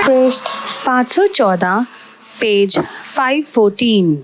पृष्ठ 514 पेज 514।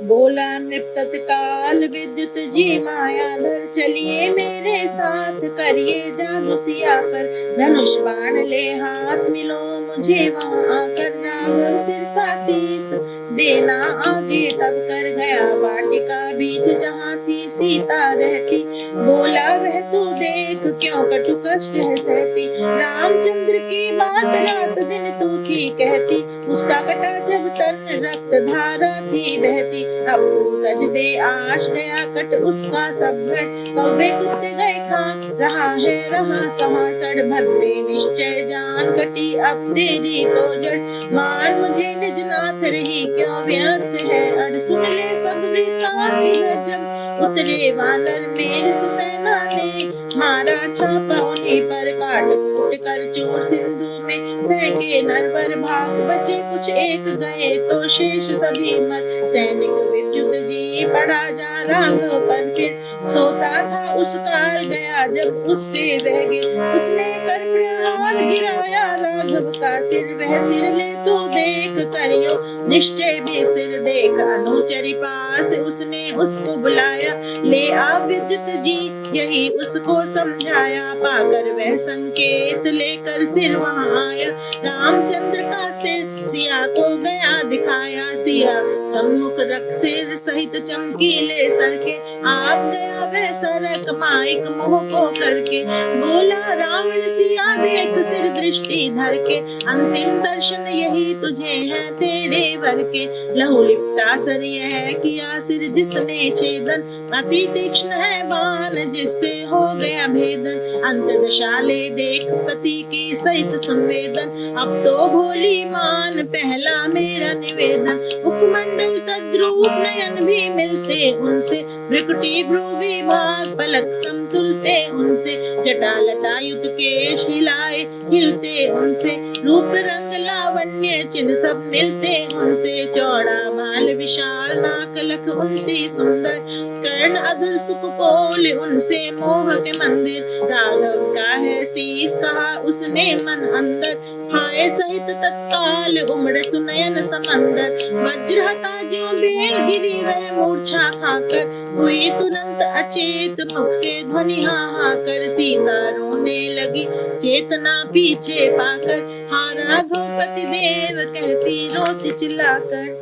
बोला नृप तत्काल विद्युत जी मायाधर, चलिए मेरे साथ करिए जादू सिया पर। धनुष बाण ले हाथ मिलो मुझे वहाँ आकर, राघव सिरसा शीस देना आगे। तब कर गया वाटिका बीच जहाँ थी सीता रहती, बोला वह तू देख क्यों कटु कष्ट है सहती। रामचंद्र की बात रात दिन तू की कहती, उसका कटा जब तन रक्त धारा थी बहती। अब तू तज दे आश गया कट उसका सब भट, कौवे कुत्ते गए खा रहा है रहा सहासड़। भद्रे निश्चय जान कटी अब तेरी तो जड़, मान मुझे निज नाथ रही क्यों व्यर्थ है अड़। सुन ले सब वृत्तांत इधर जब उतरे वानर, मेरी सुसेना ने मारा छापा उन्हीं पर। काट कूट कर चूर सिंधु में फेंके नरवर, भाग बचे कुछ एक गए तो शेष सभी मर। सैनिक विद्युत जी पड़ा जा राघव पर, फिर सोता था उस काल गया जब उससे वह गिर। उसने कर प्रहार गिराया राघव का सिर, वह सिर ले तू देख करियो निश्चय भी सिर देख। अनुचरी पास उसने उसको बुलाया, ले आ विद्युत जी यही उसको समझाया। पाकर वह संकेत लेकर सिर वहाँ आया, रामचंद्र का सिर सिया को गया दिखाया। सिया सम्मुख रख सिर सहित चमकीले सर के, आप गया वह सरक माइक मोह को करके। बोला रावण सिया देख सिर दृष्टि धर के, अंतिम दर्शन यही तुझे है तेरे वर के। लहू लिपटा सर यह किया सिर जिसने छेदन, अति तीक्ष्ण है बाण जिससे हो गया भेदन। अंत दशाले देख पति की सहित संवेदन, अब तो भोली मान पहला मेरा निवेदन। मुखमंडल तद्रूप नयन भी मिलते उनसे, भ्रुकुटी भ्रू विभाग पलक समतुलते उनसे। जटा लटायुत केश हिलाए हिलते उनसे, रूप रंग लावण्य चिन्ह सब मिलते उनसे। चौड़ा भाल विशाल नाक लख उनसे सुंदर, कर्ण अधर सुखपोल उनसे मोह के मंदिर। राघव का है शीस कहा उसने मन अंदर, हाय सहित तत्काल उमड़ सुनयन समंदर। वज्र हता ज्यों बेल गिरी वह मूर्छा खाकर, हुई तुरंत अचेत मुख से ध्वनि हाहाकर। सीता रोने लगी चेतना पीछे पाकर, हाँ राघव पति देव कहती रोती चिल्लाकर।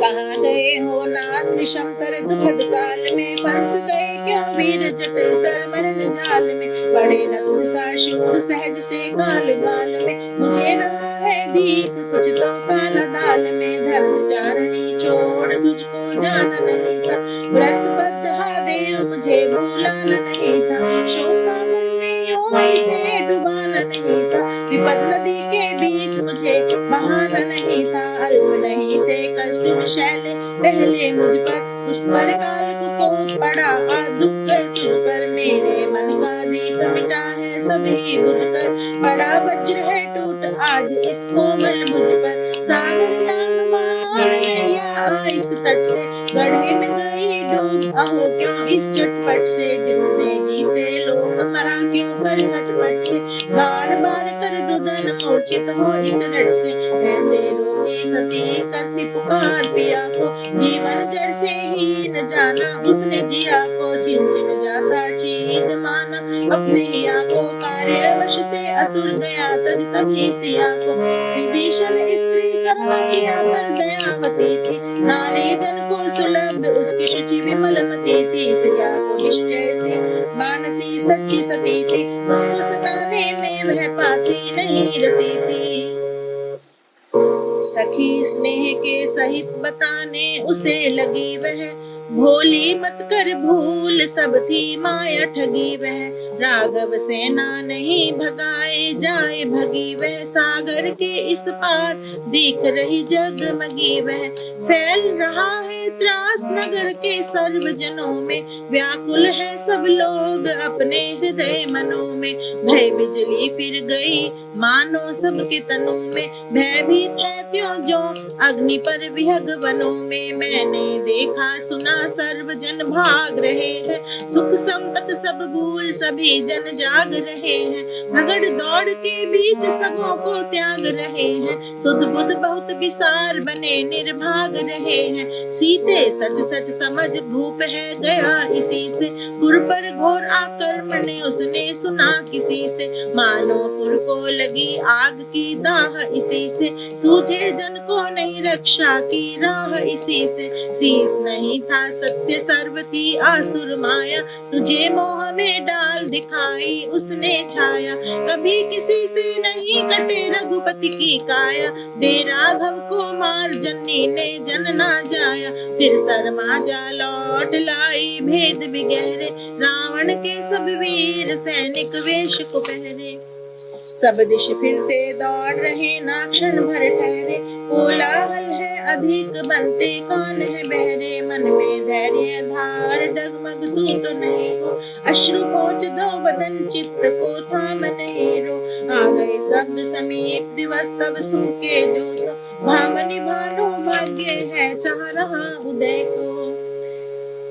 कहाँ गए हो नाथ विषम तर दुखद काल में, फंस गए क्यों वीर जटिल तर मरण जाल में। बड़े न तुझ सा शूर सहज से गाल गाल में, मुझे रहा है दीख कुछ तो काला दाल में। धर्मचारणी छोड़ तुझको जाना नहीं था, व्रत बद्ध हा देव मुझे भूलाना नहीं था। शोक सागर में यूं ही से डुबाना नहीं था, विपद नदी के बीच मुझे बहाना मान नहीं था, अल्प नहीं थे कष्ट विशैले पहले मुझ पर, उस पर काल को तो पड़ा आ दुख कर तुझ पर, मेरे मन का दीप मिटा है सभी बुझ कर, बड़ा वज्र है टूट आज इस कोमल मुझ पर, सागर लांग मार नैया इस तट से, गढ़े में गई डूब अहो क्यों इस चटपट से, जितने जीते लोग मरा क्यों कर खटपट से, बार बार कर रुदन मूर्छित हो इस रट से, ऐसे रोती सती करती पुकार पिया को, जीवन जड़ से ही न जाना उसने जिया को, छिन छिन जाता चीज माना अपने हिया को, कार्यवश से असुर गया तज तभी सिया को, विभीषण स्त्री शर्मा सिया पर दयावती थी, नारी जन को सुलभ उसकी शुचि विमल मती थी, सिया को निश्चय से मानती सच्ची सती थी, उसको सताने में वह पाती नहीं रती थी, सखी स्नेह के सहित बताने उसे लगी वह, भोली मत कर भूल सब थी माया ठगी वह, राघव सेना नहीं भगाए जाए भगी वह, सागर के इस पार दिख रही जगमगी वह, फैल रहा है त्रास नगर के सर्व जनों में, व्याकुल है सब लोग अपने हृदय मनों में, भय बिजली फिर गई मानो सबके तनों में, भयभीत है त्यों जो अग्नि पर विहग वनों में, मैंने देखा सुना सर्व जन भाग रहे हैं, सुख संपत सब भूल सभी जन जाग रहे हैं, भगड़ दौड़ के बीच सबों को त्याग रहे हैं, सुध बुध बहुत विसार बने निर्भाग रहे हैं, सीते सच सच समझ भूप है गया इसी से, पुर पर घोर आक्रमण उसने सुना किसी से, मानो पुर को लगी आग की दाह इसी से, सूझे जन को नहीं रक्षा की राह इसी से, शीस नहीं था सत्य सर्व थी आसुर माया, तुझे मोह में डाल दिखाई उसने छाया, कभी किसी से नहीं कटे रघुपति की काया, दे राघव को मार जननी ने जन ना जाया, फिर शर्मा जा लौट लाई भेद बिगहरे, रावण के सब वीर सैनिक वेश को पहरे, सब दिश फिरते दौड़ रहे ना क्षण भर ठहरे, कोलाहल है अधिक बनते कान है बहरे, मन में धैर्य धार डगमग तू तो नहीं हो, अश्रु पोंछ दो बदन चित्त को थाम नहीं रो, आ गए सब समीप दिवस तब सुख के जोश, भामनि भानु भाग्य है चाह रहा उदय को,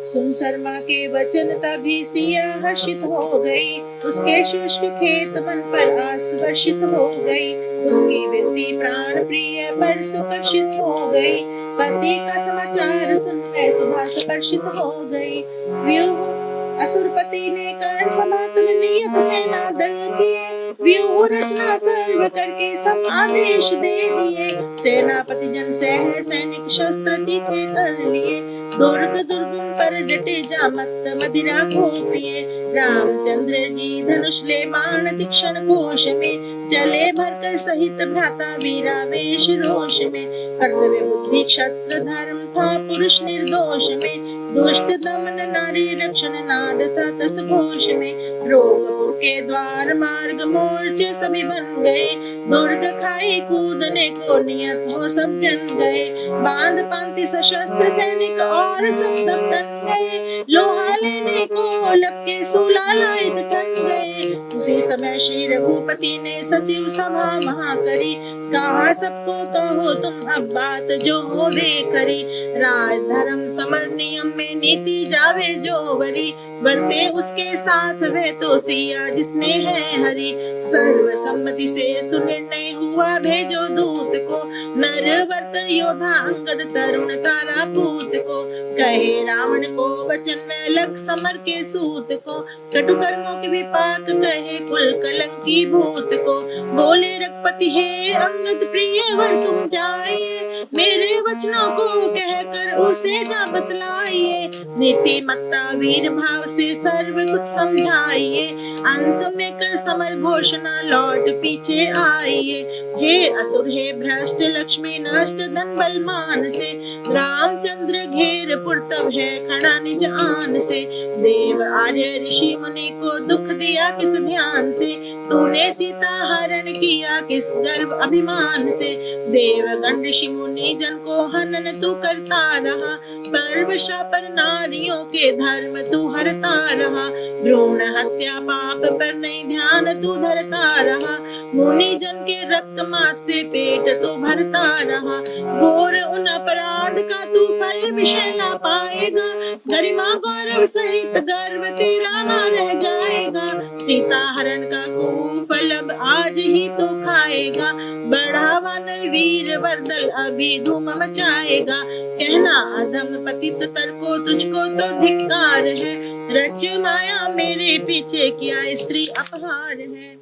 सुन शर्मा के वचन तभी सिया हर्षित हो गई, उसके शुष्क खेत मन पर आस वर्षित हो गई, उसकी वृत्ति प्राण प्रिय पर सुकर्षित हो गई, पति का समाचार सुन वह सुबह स्पर्शित हो गई, व्यूह असुरपति ने कर समातम नियत सेना दल किए, व्यूह रचना सर्व करके सब आदेश दे दिए, सेनापति जन सह सैनिक शस्त्र तीखे कर लिए, दुर्ग दुर्गम पर डटे जामत मदिरा को पिए, रामचंद्र जी धनुष ले बाण तीक्ष्ण कोश में, चले भरकर सहित भ्राता वीरावेश रोष में, कर्तव्य बुद्धि क्षत्र धर्म था पुरुष निर्दोष में, दुष्ट दमन नारी रक्षण नाद था तस घोष में, रोगपुर के द्वार मार्ग मोर्चे सभी बन गए, दुर्ग खाई कूदने को नियत हो सब जन गए, बांध पांति सशस्त्र सैनिक और सब दबदन गए, लोहा लेने को लपके सूला लाए ठन गए, उसी समय श्री रघुपति ने सचिव सभा महा करी, कहा सबको कहो तुम अब बात जो होवे करी, राज धर्म समर नियम में नीति जावे जो बरी, बरते उसके साथ वह तो सिया जिसने है हरि, सर्व सम्मति से सुनिर्णय हुआ भेजो दूत को, नर वर्तन योद्धा अंगद तरुण तारा पूत को, कहे रावण को वचन में लग समर के सूत को, कटु कर्मों के विपाक कहे कुल कलंकी भूत को, बोले रघुपति हे अंगद प्रिय वर तुम जाइए, मेरे वचनों को कहकर उसे जा बतलाइए, नीतिमत्ता वीर भाव से सर्व कुछ समझाइए, अंत में कर समर घोषणा लौट पीछे आइए, हे असुर हे भ्रष्ट लक्ष्मी नष्ट धन बल मान से, रामचंद्र घेर पुर तब है खड़ा निज आन से। देव आर्य ऋषि मुनि को दुख दिया किस ध्यान से, तूने सीता हरण किया किस गर्व अभिमान से। देवगण ऋषि मुनि जन को हनन तू करता रहा, परवशा पर नारियों के धर्म तू हरता रहा। भ्रूण हत्या पाप पर नहीं ध्यान तू धरता रहा, मुनि जन के रक्त मांस से पेट तू भरता रहा। घोर उन अपराध का तू फल विषय ना पाएगा, गरिमा गौरव सहित गर्व तेरा ना रह जाएगा। सीता हरण का कुफल अब आज ही तो खाएगा, बढ़ावा नर वीर वरदल अभी धूम मचाएगा। कहना अधम पतित तर को तुझको तो धिक्कार है, रच माया मेरे पीछे किया स्त्री अपहार है।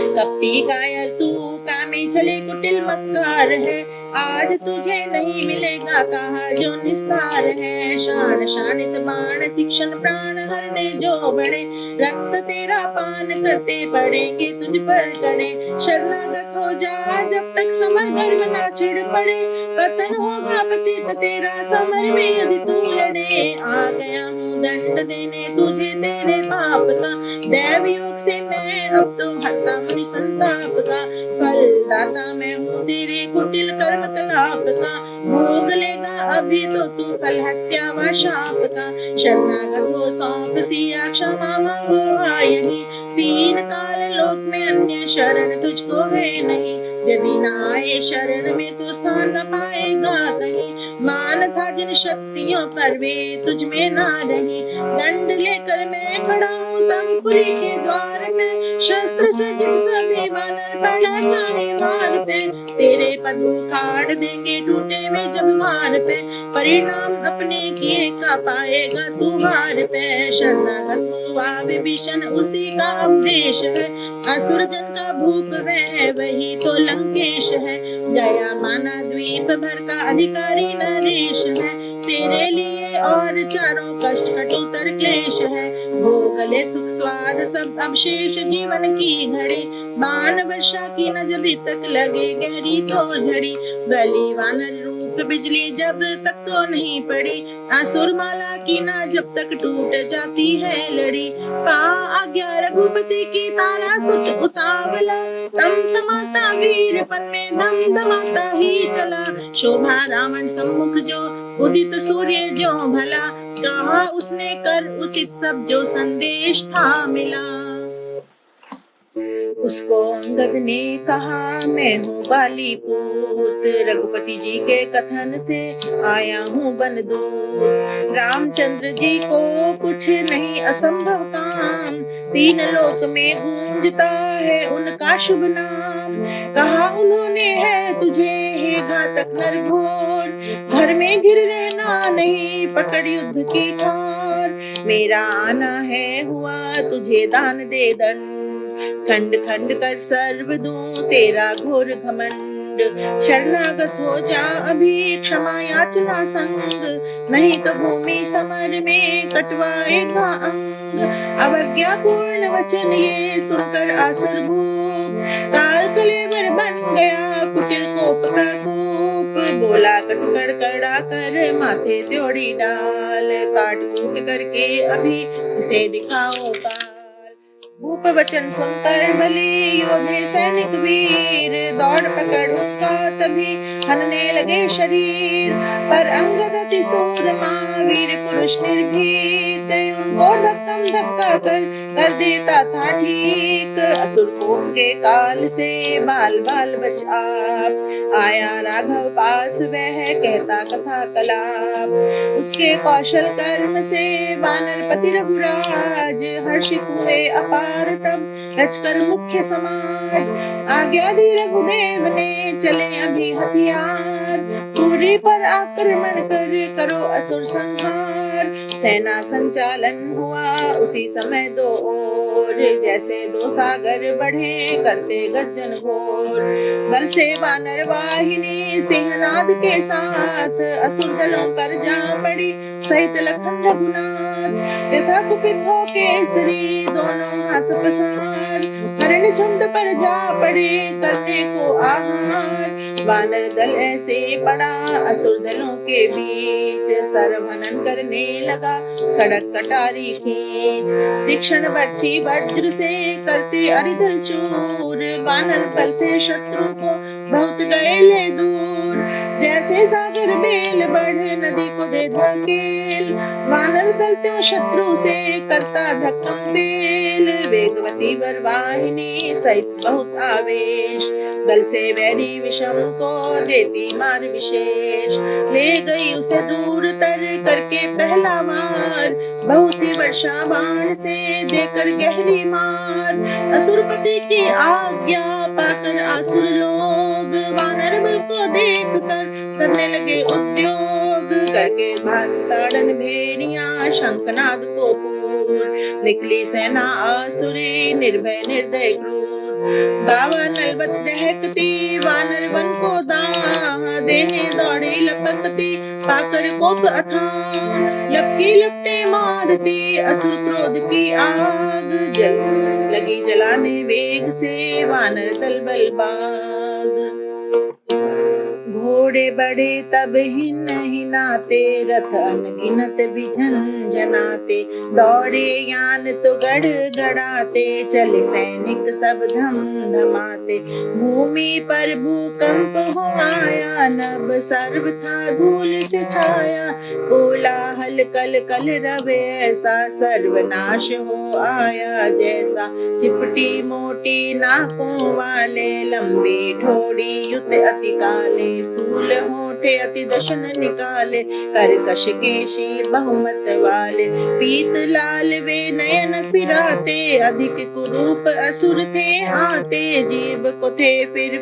कपटी कायर तू कामे चले कुटिल मक्कार है, आज तुझे नहीं मिलेगा कहा जो निस्तार है। शान शानित बाण तीक्ष्ण प्राण हरने जो बड़े, रक्त तेरा पान करते पड़ेंगे तुझ पर कड़े। शरणागत हो जा जब तक समर गर्भ ना छिड़ पड़े, पतन होगा पतित तेरा समर में यदि तू लड़े। आ गया हूँ दंड देने तुझे तेरे पाप का, दैव योग से मैं अब तो हरता मुनि संताप का। फल दाता मैं हूँ तेरे कुटिल कर्म कलाप का, भोग लेगा अभी तो तू फल हत्या व शाप का। शरणागत हो सौंप सिया क्षमा मांगो आयहि, तीन काल लोक में अन्य शरण तुझको है नहीं। यदि न आए शरण में तो स्थान न पाएगा कहीं, मान था जिन शक्तियों पर वे तुझ में ना रही। दंड लेकर मैं खड़ा हूँ तब पुरी के द्वार में, शस्त्र सज्जित सभी वानर पड़ा चाहे मार पे। तेरे पद उखाड़ देंगे टूटे में जब मार पे, परिणाम अपने किए का पाएगा तू हार पे। शरणागत हुआ विभीषण उसी का उपदेश है, असुर जन का भूप वह वही तो लंकेश है। गया माना द्वीप भर का अधिकारी नरेश है, तेरे लिए और चारों कष्ट कटुतर क्लेश है। भोग ले सुख स्वाद सब अवशेष जीवन की घड़ी, बाण वर्षा की न जब तक लगे गहरी तो झड़ी। बलि वानर रूप बिजली जब तक तो नहीं पड़ी, असुर माला की ना जब तक टूट जाती है लड़ी। पा आज्ञा रघुपति की तारा सुत उतावला, तम तमाता वीरपन में धम धमाता ही चला। शोभा रावण सम्मुख जो उदित सूर्य जो भला, कहा उसने कर उचित सब जो संदेश था मिला। उसको अंगद ने कहा मैं हूँ बाली पूत, रघुपति जी के कथन से आया हूँ बनदूत। रामचंद्र जी को कुछ नहीं असंभव काम, तीन लोक में गूंजता है उनका शुभ नाम। कहा उन्होंने है तुझे हे घातक नरघोर, घर में घिर रहना नहीं पकड़ युद्ध की ठोर। मेरा आना है हुआ तुझे दान दे दंड, खंड खंड कर सर्व दूं तेरा घोर घमंड। शरणागत हो जा अभी क्षमा याचना संग, नहीं तो भूमि समर में कटवाएगा अंग। अवज्ञा पूर्ण वचन ये सुनकर असुर भूप, काल कलेवर बन गया कुटिल कोप का कूप। बोला कटकड़ कड़ा कर माथे त्योड़ी डाल, काट कूट करके अभी इसे दिखाओ काल। भूप वचन सुनकर बलि योधे सैनिक वीर, दौड़ पकड़ उसका तभी हनने लगे शरीर। पर अंगद अति सूरमा वीर पुरुष निर्भीक, उनको धक्कम धक्का कर देता था ठीक। असुर कोप के काल से बाल बाल बच आप, आया राघव पास वह कहता कथा कलाप। उसके कौशल कर्म से वानर पति रघुराज, हर्षित हुए अपार तब रचकर मुख्य समाज। आज्ञा दी रघुदेव ने चले अभी हथियार, पुरी पर आक्रमण कर करो असुर संहार। सेना संचालन हुआ उसी समय दो ओर, जैसे दो सागर बढ़े करते गर्जन घोर। बल से वानर वाहिनी सिंहनाद के साथ, असुर दलों पर जा पड़ी सहित लखन रघुनाथ। यथा कुपित हो केसरी दोनों हाथ पसार, हिरण झुंड पर जा पड़े करने को आहार। वानर दल ऐसे पड़ा असुर दलों के बीच, सरवनन करने लगा खड़क कटारी खींच। तीक्ष्ण बर्छी वज्र से करते अरिदल चूर, वानर बल से शत्रु को बहुत गए ले दूर। जैसे सागर बेल बढ़े नदी को दे धकेल, वानर दल त्यों शत्रु से करता धक्कम बेल। वेगवती बरवाहिनी सहित बहुत आवेश, बल से बैरी विषम को देती मार विशेष। ले गई उसे दूर तर करके पहला वार, बहुत ही वर्षा बाण से देकर गहरी मार। असुरपति की आज्ञा पाकर आसुर लोग, वानर बल को देख कर करने लगे उद्योग। करके ताड़न भेड़िया शंखनाद को पूर, निकली सेना आसुरी निर्भय निर्दय क्रूर। दावा नलबत दहकती वानर वन को दाह, देने दौड़े लपकती पाकर कोप अथाह। लपकी लपटे मारती असुर क्रोध की आग, जल लगी जलाने वेग से वानर दल बलबाग। घोड़े बड़े तब हिन हिनाते, रथ अनगिनत झंझनाते। दौड़े यान तो गड़ गड़ाते, चले सैनिक सब धम धमाते। भूमि पर भूकंप हो आया, नभ सर्व था धूल से छाया। कोलाहल कल कल रवे ऐसा, सर्वनाश हो आया जैसा। चिपटी मोटी नाकों वाले, लंबी ठोड़ी युत अति काले। स्थूल होठे अति दशन निकाले, कर्कश केशी बहुमत वाले। पीत लाल वे नयन फिराते, अधिक कुरूप असुर थे आते। जीभ को थे फिर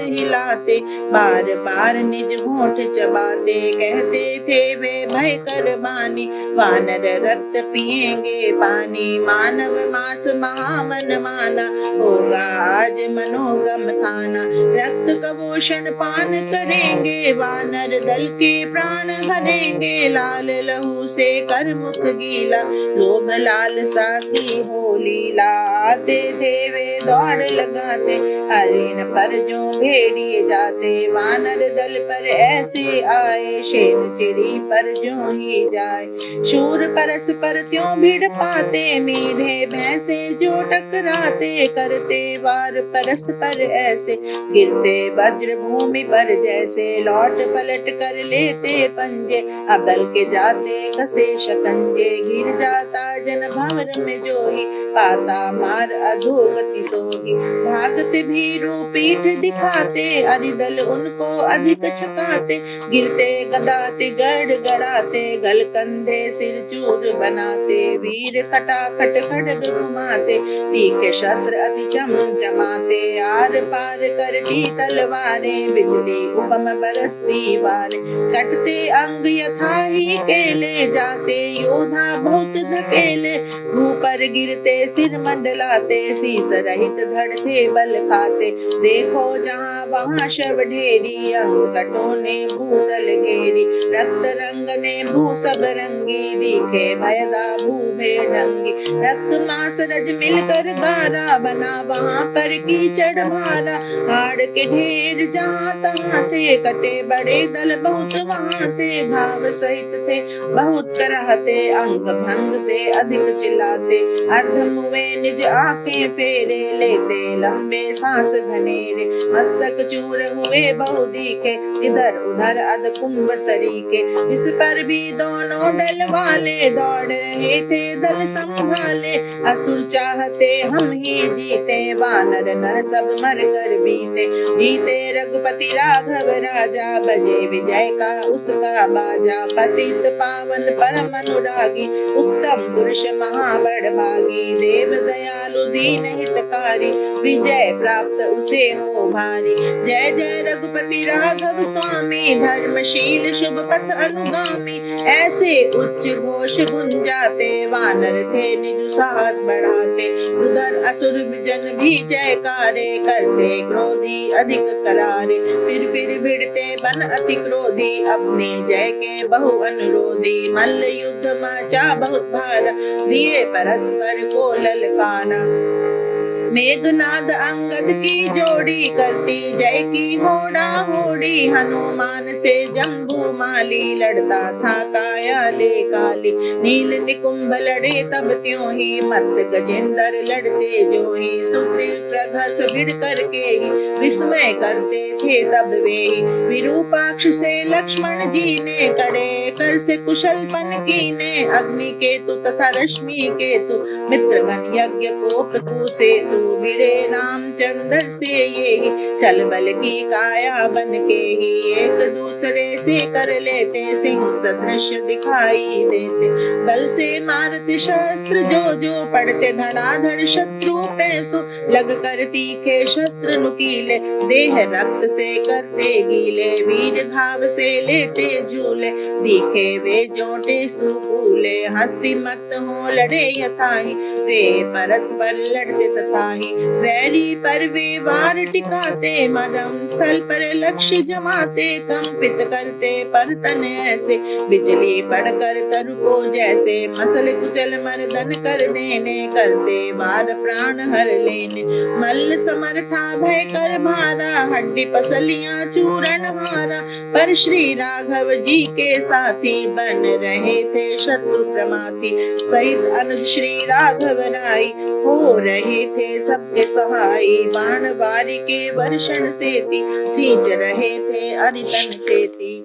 हिलाते, बार बार निज होठ चबाते। कहते थे वे भय कर बानी, वानर रक्त पिएंगे पानी। मानव मास महामन माना, होगा आज मनोगम खाना। रक्त कवोषण पान करेंगे, वानर दल के प्राण हरेंगे। लाल लहू से कर मुख गीला, लोभ लालसा की हो लीला। आते थे वे दौड़ लगाते, हरिण पर जो भेड़िए जाते। वानर दल पर ऐसे आए, शेर चिड़ी पर जो ही जाए। शूर परस पर त्यों भिड़ पाते, मेढ़े भैंसे जो टकराते। करते वार परस पर ऐसे, गिरते वज्र भूमि पर जैसे। लौट पलट कर लेते पंजे, अबल के जाते कसे शकंजे। गिर जाता जन भंवर में जोही, पाता मार अधोगति सोही। भागते भीरू पीठ दिखाते, अरिदल उनको अधिक छकाते। गिरते गदाते गड़ गड़ाते, गल कंधे सिर चूर बनाते। वीर खटाखट खड्ग घुमाते, तीखे शस्त्र अति चमचमाते। आर पार करती तलवारें, बिजली उपम बरसती वारे। कटते अंग यथा ही केले, जाते योधा बहुत धकेले। मुंह पर गिरते सिर मंडलाते, शीस रहित धड़ते बल खाते। देखो जहाँ वहाँ शव ढेरी, अंग कटोने भूतल घेरी। रक्त रंगने भू सब रंगी, दिखे भयदा भू भेड़ंगी। रक्त मांस रज मिलकर गारा, बना वहाँ पर कीचड़ भारा। हाड़ के ढेर जहाँ तहाँ थे, कटे बड़े दल बहुत वहाँ थे। भाव सहित थे बहुत कराहते, अंग भंग से अधिक चिल्लाते। अर्धमुए निज आंखें फेरे, लेते लंबे सांस घनेरे। मस्तक चूर हुए बहु दिखे, इधर उधर अध कुंभ सरीके। इस पर भी दोनों दल वाले, दौड़ रहे थे दल संभाले। असुर चाहते हम ही जीते, वानर नर सब मर कर बीते। जीते रघुपति राघव राजा, बजे विजय का उसका बाजा। पतित पावन परम अनुरागी, उत्तम पुरुष महाबड़ भागी। देव दयालु दीन हितकारी, विजय प्राप्त उसे हो भारी। जय जय रघुपति राघव स्वामी, धर्मशील शुभ पथ अनुगामी। ऐसे उच्च घोष गुंजाते, वानर थे निज साहस बढ़ाते। उधर असुर जन भी जयकारे, करते क्रोधी अधिक करारे। फिर भिड़ते बन अति क्रोधी, अपने जय के बहु अनुरोधी। मल्ल युद्ध मचा बहुत भारा, दिए परस्पर को ललकारा। मेघनाद अंगद की जोड़ी करती जय की होड़ा होड़ी, हनुमान से जम्बू माली लड़ता था कायाले काली। नील निकुंभ लड़े तब त्यों ही, मत गजेंद्र लड़ते जो ही, सुग्रीव प्रघस भिड़ करके ही विस्मय करते थे तब वे ही। विरूपाक्ष से लक्ष्मण जी ने कड़े कर से कुशलपन कीने, अग्नि केतु तथा रश्मि केतु मित्रगण यज्ञ कोप तू से तू, भिड़े रामचंद्र से ये ही, चल बल की काया बन के ही, एक दूसरे से कर लेते सिंह सदृश दिखाई देते। बल से मारते शस्त्र जो जो पड़ते, धड़ाधड़ शत्रु पे सो लग कर तीखे शस्त्र नुकीले, देह रक्त से करते गीले, वीर घाव से लेते झूले, दिखे वे जोटे सुकूले, हस्ती मत हो लड़े यथाहि, वे परस्पर लड़ते तथाहि, वैरी पर वे वार टिकाते, मरम स्थल पर लक्ष्य जमाते, कंपित करते पर तन ऐसे, बिजली पड़कर तरु को जैसे, मसल कुचल मर्दन कर देने, करते वार प्राण हर लेने, मल्ल समर्था भय कर भारा, हड्डी पसलियां चूरन हारा, पर श्री राघव जी के साथी, बन रहे थे शत्रु प्रमाथी, सहित अनुज श्री राघव राई, हो रहे थे सबके सहाई, बाण बारी के वर्षण सेती, सींच रहे थे अरितन खेती,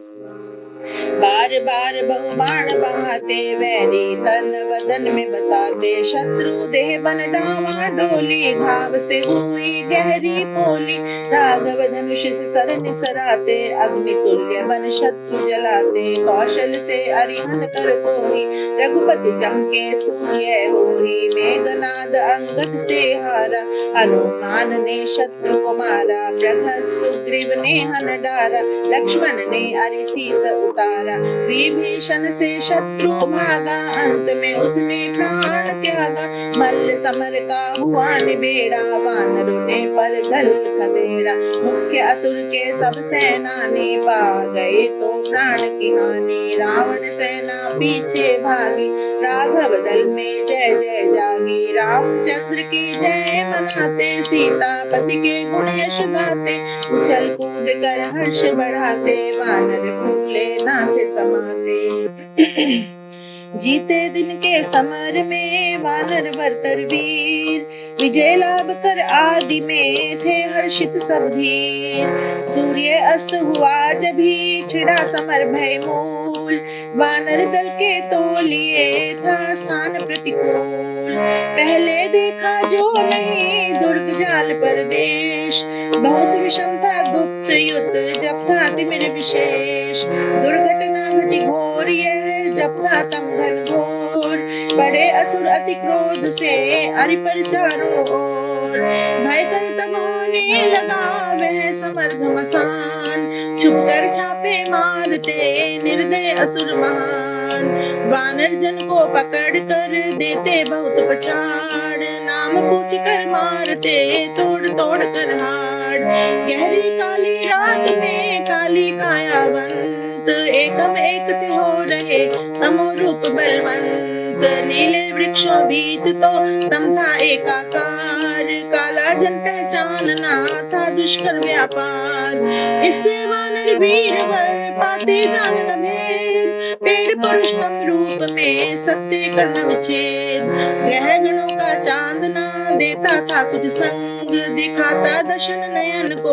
बार बार बहु बाण बहाते, वैरी तन वदन में बसाते, शत्रु देह बन डावा डोली, घाव से हुई गहरी पोली, राघव धनुष से सर निसराते, अग्नि तुल्य बन शत्रु जलाते, कौशल से अरिहन कर तोहि, रघुपति चमके सूर्य होहि, मेघनाद अंगद से हारा, हनुमान ने शत्रु को मारा, प्रघस सुग्रीव ने हन डारा, लक्ष्मण ने अरिसीस उतारा, विभीषण से शत्रु भागा, अंत में उसने प्राण त्यागा, मल्ल समर का हुआ निबेड़ा, वानरों ने पर दल खदेड़ा, मुख्य असुर के सब सेनानी, पा गए तो प्राण की हानि, रावण सेना पीछे भागी, राघव दल में जय जय जागी, रामचंद्र की जय मनाते, सीता पति के गुण यश गाते, उछल कूद कर हर्ष बढ़ाते, वानर फूले नाथे समाते। जीते दिन के समर में वानर बरतर वीर, विजय लाभ कर आदि में थे हर्षित सब धीर, सूर्य अस्त हुआ जब ही छिड़ा समर भय मूल, वानर दल के तो लिए था स्थान प्रतिकूल, पहले देखा जो नहीं दुर्ग जाल पर देश, बहुत विषम था गुप्त युद्ध जब था तिमिर विशेष, दुर्घटना घटी घोर यह जब था तम घन घोर, बड़े असुर अति क्रोध से अरि पर चारों ओर, भय कर तब होने लगा वह समर घमसान, छुप कर छापे मारते निर्दय असुर महान, वानर जन को पकड़ कर देते बहुत पछाड़, नाम पूछ कर मारते तोड़ तोड़ कर हाड़, गहरी काली रात में काली कायावंत, एकम एक ते हो रहे तमो रूप बलवंत, नीले वृक्षों बीच तो तम था एकाकार, काला जन पहचानना था दुष्कर व्यापार, इससे वानर वीर वर पाते जान न भेद, पेड़ पुरुष तम रूप में सकते करना विच्छेद, ग्रह गणों का चांदना देता था कुछ संग, दिखाता दशन नयन को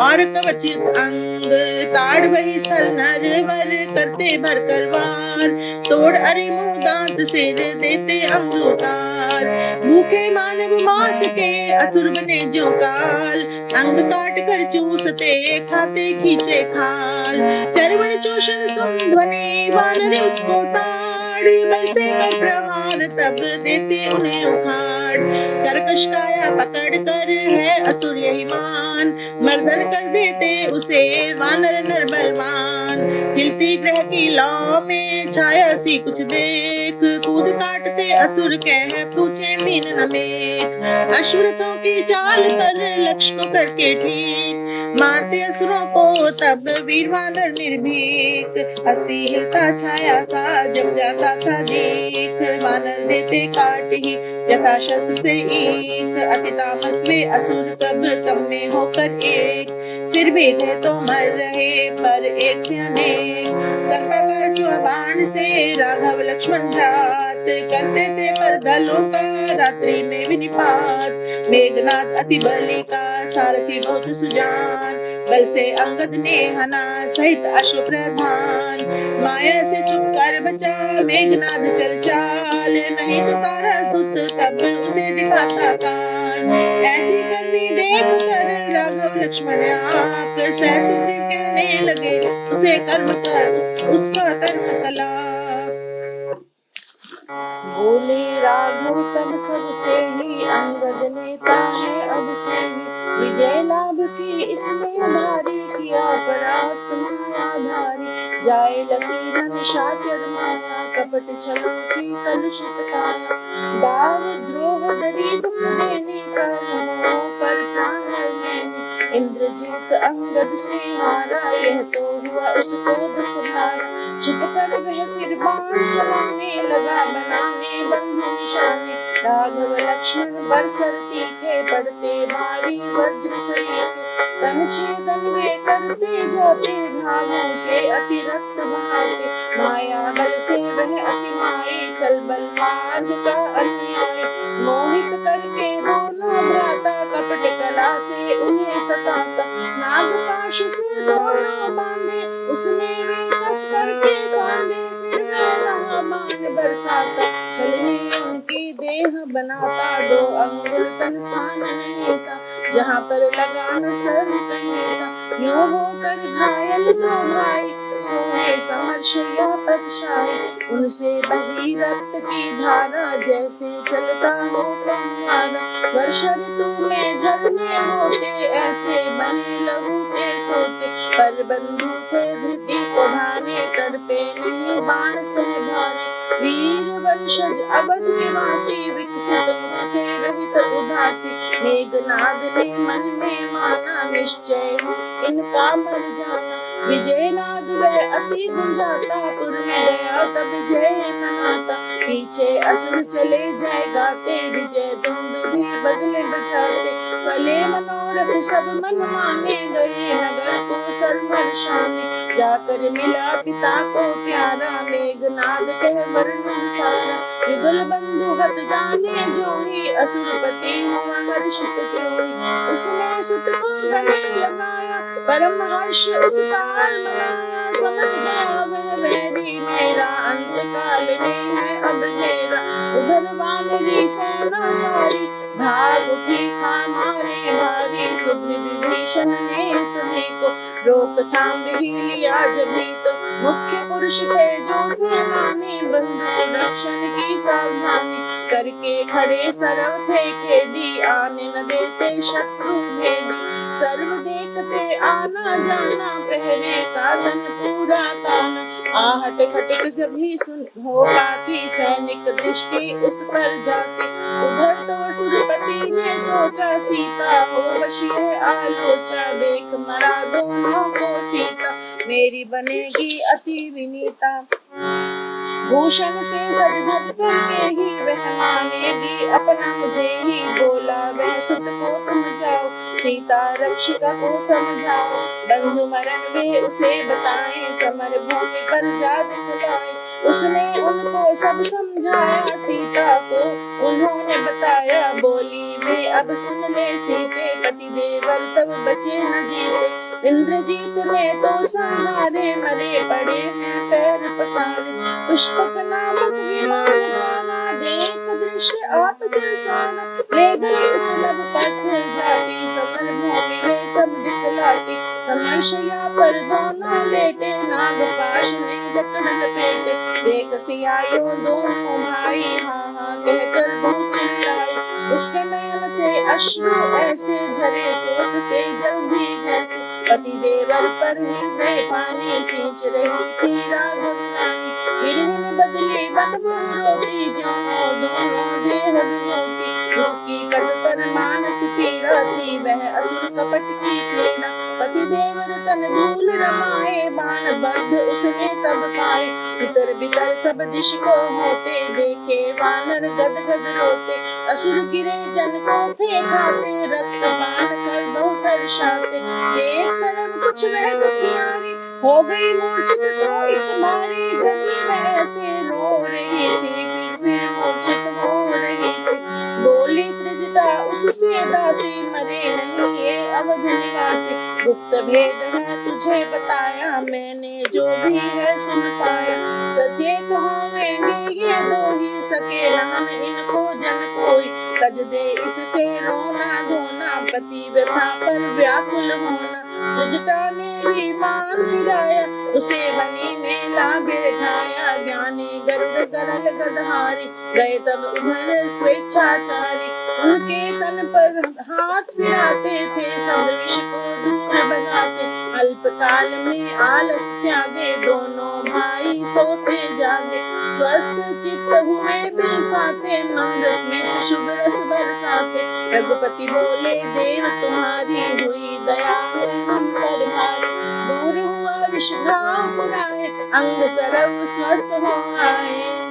और कवचित अंग, ताड़ वही स्थल नर वर करते भर कर वार, तोड़ अरे मुंह दांत सिर देते अंग उतार, भूखे मानव मांस के असुर बने जो काल, अंग काट कर चूसते खाते खींचे खाल, चर्वण चोषण सुन ध्वनि वानर उसको ताड़, बल से कर प्रहार तब देते उन्हें उखाड़, कर्कश काया पकड़ कर है असुर यही मान, मर्दन कर देते उसे वानर नर बलवान, हिलती ग्रह की लौ में छाया सी कुछ देख, कूद काटते असुर कह पूछे मीन न मेख, अश्वरथों की चाल पर लक्ष्य को करके ठीक, मारते असुरों को तब वीर वानर निर्भीक, हस्ती हिलता छाया सा जब जाता था देख, वानर देते काट ही यथा शस्त्र से एक, अति तामस वे असुर सब तम में होकर एक। फिर भी थे तो मर रहे पर एक से अनेक। सर्पाकार स्वबाण से राघव लक्ष्मण घात, करते थे पर दलों का रात्रि में विनिपात। मेघनाद अति बलि का सारथी बहुत सुजान, बल से अंगद ने हना सहित अश्वप्रधान। माया से छुप कर बचा मेघनाद चल चाल, नहीं तो तारा सुत तब उसे दिखाता काल। ऐसी करनी देख कर राघव लक्ष्मण आप, सहसुग्रीव कहने लगे उसे कर्म कर, उसका कर्म कला। बोले राघव तब सबसे ही, अंगद नेता है अब से ही। विजय लाभ की इसने भारी, किया परास्त मायाधारी। जाए लकीर निशाचर माया, कपट छलों की कलुषित काया। दाव द्रोह दरी दुख देने कर्मों पर प्राण मैंने। इंद्रजीत अंगद से हारा, यह तो हुआ उसको दुख भारा। छुप कर वह फिर बाण चलाने लगा, बनाने बंधु निशाने। राघव लक्ष्मण बरसर तीखे, पड़ते भारी वज्र सरीखे। तन छेदन वे करते जाते, भावों से अति रक्त बहाते। माया बल से वह अति माई, छल बल मार्ग का अन्याय। मोहित करके दोनों भ्राता, कपट कला से उन्हें सताता। नागपाश से दोनों बांधे, उसने वे कस करके बांधे। फिर वह रहा बाण बरसाता, छलनी उनकी देह बनाता। दो अंगुल तन स्थान नहीं था, जहाँ पर लगा न सर कहीं था। यूं होकर घायल दो भाई, सोए समरशैया पर शाई। उनसे बही रक्त की धारा, जैसे चलता हो फव्वारा। वर्षा ऋतु में झरने होते, ऐसे बने लहू के सोते। पर बंधु थे धृति को धारे, तड़पे नहीं बाण सह भारे। वीर वंशज अवध के वासी, विकसित मुख थे रहित उदासी। मेघनाद ने मन में माना, निश्चय हो इनका मर जाना। विजयनाद वह अति गुंजाता, पुर में गया तब जय मनाता। पीछे असुर चले जाए गाते, विजय दुंदुभी बगले बजाते। फले मनोरथ सब मन माने, गए नगर को सरभर शाने। जाकर मिला पिता को प्यारा, मेघनाद कह वर्णन सारा। युगल बंधु हत जाने जोही, असुरपति हुआ हर्षित त्योही। उसने सुत को गले लगाया, परम हर्ष उस काल मनाया। समझ गया वह वैरी मेरा, अंत काल ने है अब घेरा। उधर वानरी सेना सारी, भाग उठी खामारे भारी। सुग्रीव विभीषण ने सभी को रोकथाम ही लिया जभी तो। मुख्य पुरुष थे जो सेनानी, बंधु सुरक्षण की सावधानी। करके खड़े सरव थे खेदी, आने न देते शत्रु भेदी। सर्व देखते आना जाना, पहरे का तन पूरा ताना। आहट खटक जब ही सुन हो पाती, सैनिक दृष्टि उस पर जाती। उधर तो असुरपति ने सोचा, सीता हो वशी है आलोचा। देख मरा दोनों को सीता, मेरी बनेगी अति विनीता। भूषण से सज धज करके ही वह मानेगी अपना मुझे ही। बोला वह सुत को तुम जाओ, सीता रक्षिका को समझाओ। बंधु मरण वे उसे बताएं, समर भूमि पर जा दिखलाए। उसने उनको सब समझाया, सीता को उन्होंने बताया। बोली वे अब सुन ले सीते, पति देवर तब बचे न जीते। इंद्रजीत ने तो संहारे, मरे पड़े हैं पैर पसारे। पुष्पक नामक विमान द्वारा, देख दृश्य आप जल सारा। ले गई उस नभ पत्र जाति, समर भूमि में सब दिखलाती। समरशैया पर दोनों लेटे, नागपाश ने जकड़ लपेटे। देख सियायो दोनों भाई, हाँ हाँ कहकर बहुत चिल्लाए। उसके नयन थे अश्रु ऐसे झरे, शोक से जल भी जैसे। पति देवर पर हृदय पानी, सींच रही थी राघव रानी। विरहन बदली बन रोती, ज्यों दोनों देह विभूति। उसकी कटुतर मानस पीड़ा थी, वह असुर कपट की क्रीड़ा। पति देवर तन धूल रमाए, बाण बद्ध उसने तब पाए। भीतर भीतर उत्तर सब दिश को होते, देखे वानर गद गद रोते। असुर गिरे जन को थे खाते, रक्त पान कर बहुत हर्षाते। देख सरब कुछ वह दुखियारी, हो गई मूर्छित तो एक बारी। जब वह ऐसे रो रही थी, फिर मूर्छित हो रही थी। बोली त्रिजटा उससे दासी, मरे नहीं ये अवध निवासी। गुप्त भेद है तुझे बताया, मैंने जो भी है सुन पाया। सचेत होवेंगे ये दो ही, सके रहन इनको जन कोई। तज दे इससे रोना धोना, पति व्यथा पर व्याकुल होना। त्रिजटा ने भी मान फिराया, उसे बनी में ला बैठाया। ज्ञानी गरुड़ गरल गदहारी, गए तब उधर स्वेच्छाचारी। उनके तन पर हाथ फिराते थे, सब विष को दूर भगाते। अल्पकाल में आलस त्यागे, दोनों भाई सोते जागे। स्वस्थ चित्त हुए बिलसाते, मंद स्मित शुभ रस बरसाते। रघुपति बोले देव तुम्हारी, हुई दया है हम पर भारी। दूर हुआ विष घाव पुराए, अंग सरव स्वस्थ हो आए।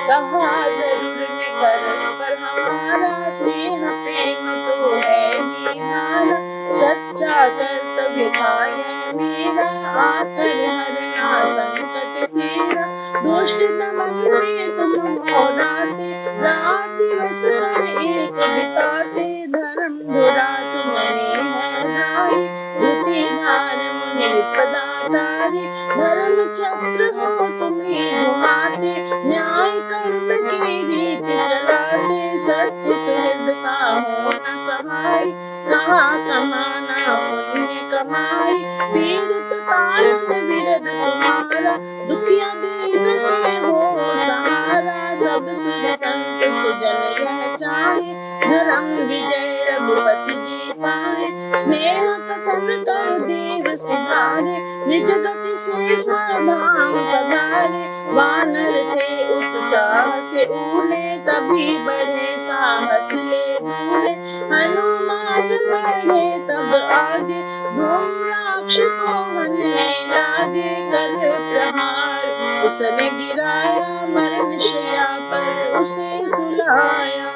कहा गरुड़ ने परस्पर हमारा, स्नेह प्रेम तो है ही भारा। सच्चा कर्तव्य था यह मेरा, आकर हरना संकट तेरा। दुष्ट दमन में तुम हो राते, रात दिवस कर एक बिताते। धर्म बुरा तुमने है धारी, धृति धार मुनि विपदा टारी। धर्म चक्र हो तुम्हें घुमाते, न्याय कर्म की रीत चलाते। सत्य सुहृद का हो न सहाय, कहाँ कमाना पुण्य कमाई। पीड़ित पालन विरद तुम्हारा, दुखिया दीन के हो सहारा। सब सुर संत सुजन यह चाहे, धर्म विजय रघुपति जी पाए। स्नेह कथन कर देव सिधारे, निज गति से स्वधाम पधारे। वानर थे उत्साह से ऊने, तभी बढ़े साहस ले दूले। हनुमान बढ़े तब आगे, धूम्राक्ष को हनने लागे। कर प्रहार उसने गिराया, मरण शैया पर उसे सुलाया।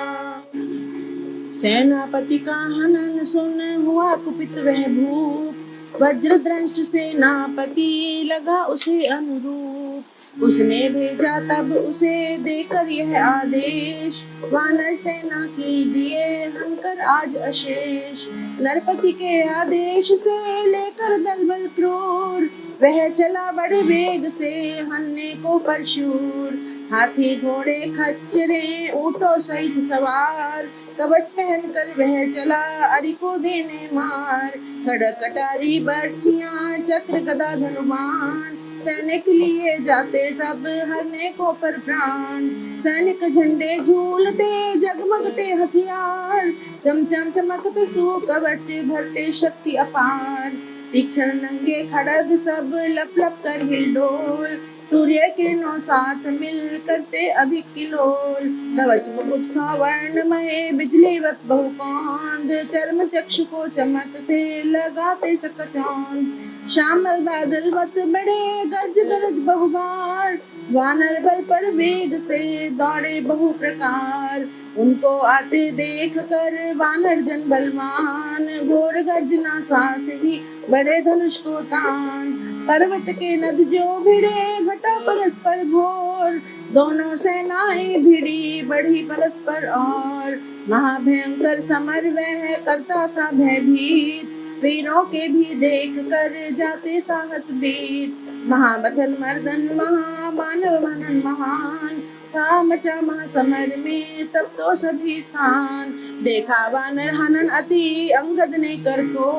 सेनापति का हनन सुन हुआ कुपित वह भूप। वज्रदंष्ट सेनापति लगा उसे अनुरूप। उसने भेजा तब उसे देकर यह आदेश, वानर सेना कीजिए हनकर आज अशेष। नरपति के आदेश से लेकर दल बल क्रूर, वह चला बड़े वेग से हनने को परशूर। हाथी घोड़े खच्चरे ऊंटों सहित सवार, कवच पहनकर वह चला अरि को देने मार। खड़ग कटारी बर्छियां चक्र गदा धनुबाण, सैनिक लिए जाते सब हरने को पर प्राण। सैनिक झंडे झूलते जगमगते हथियार, चमचम चमकते सुकवच भरते शक्ति अपार। तीक्ष्ण नंगे खड़ग सब लप लप कर हिलडोल, सूर्य किरणों साथ मिल करते अधिक किलोल। कवच मुकुट सवर्णमय बिजलीवत बहुकांद, चर्म चक्षु को चमक से लगाते चकचौंध। श्यामल बादल मत बड़े गर्ज गरज बहुबार, वानर बल पर वेग से दौड़े बहु प्रकार। उनको आते देख कर वानर जन बलवान, घोर गर्जना साथ ही बड़े धनुष को तान। पर्वत के नद जो भिड़े घटा परस्पर घोर, दोनों सेनाएं भिड़ी बढ़ी परस्पर और। महाभयंकर समर वह करता था भयभीत, वीरों के भी देख कर जाते साहस बीत। महामथन मर्दन महामानव मनन महान, था मचा महासमर में तब तो सभी स्थान। देखा वानर हनन अति अंगद ने कर को,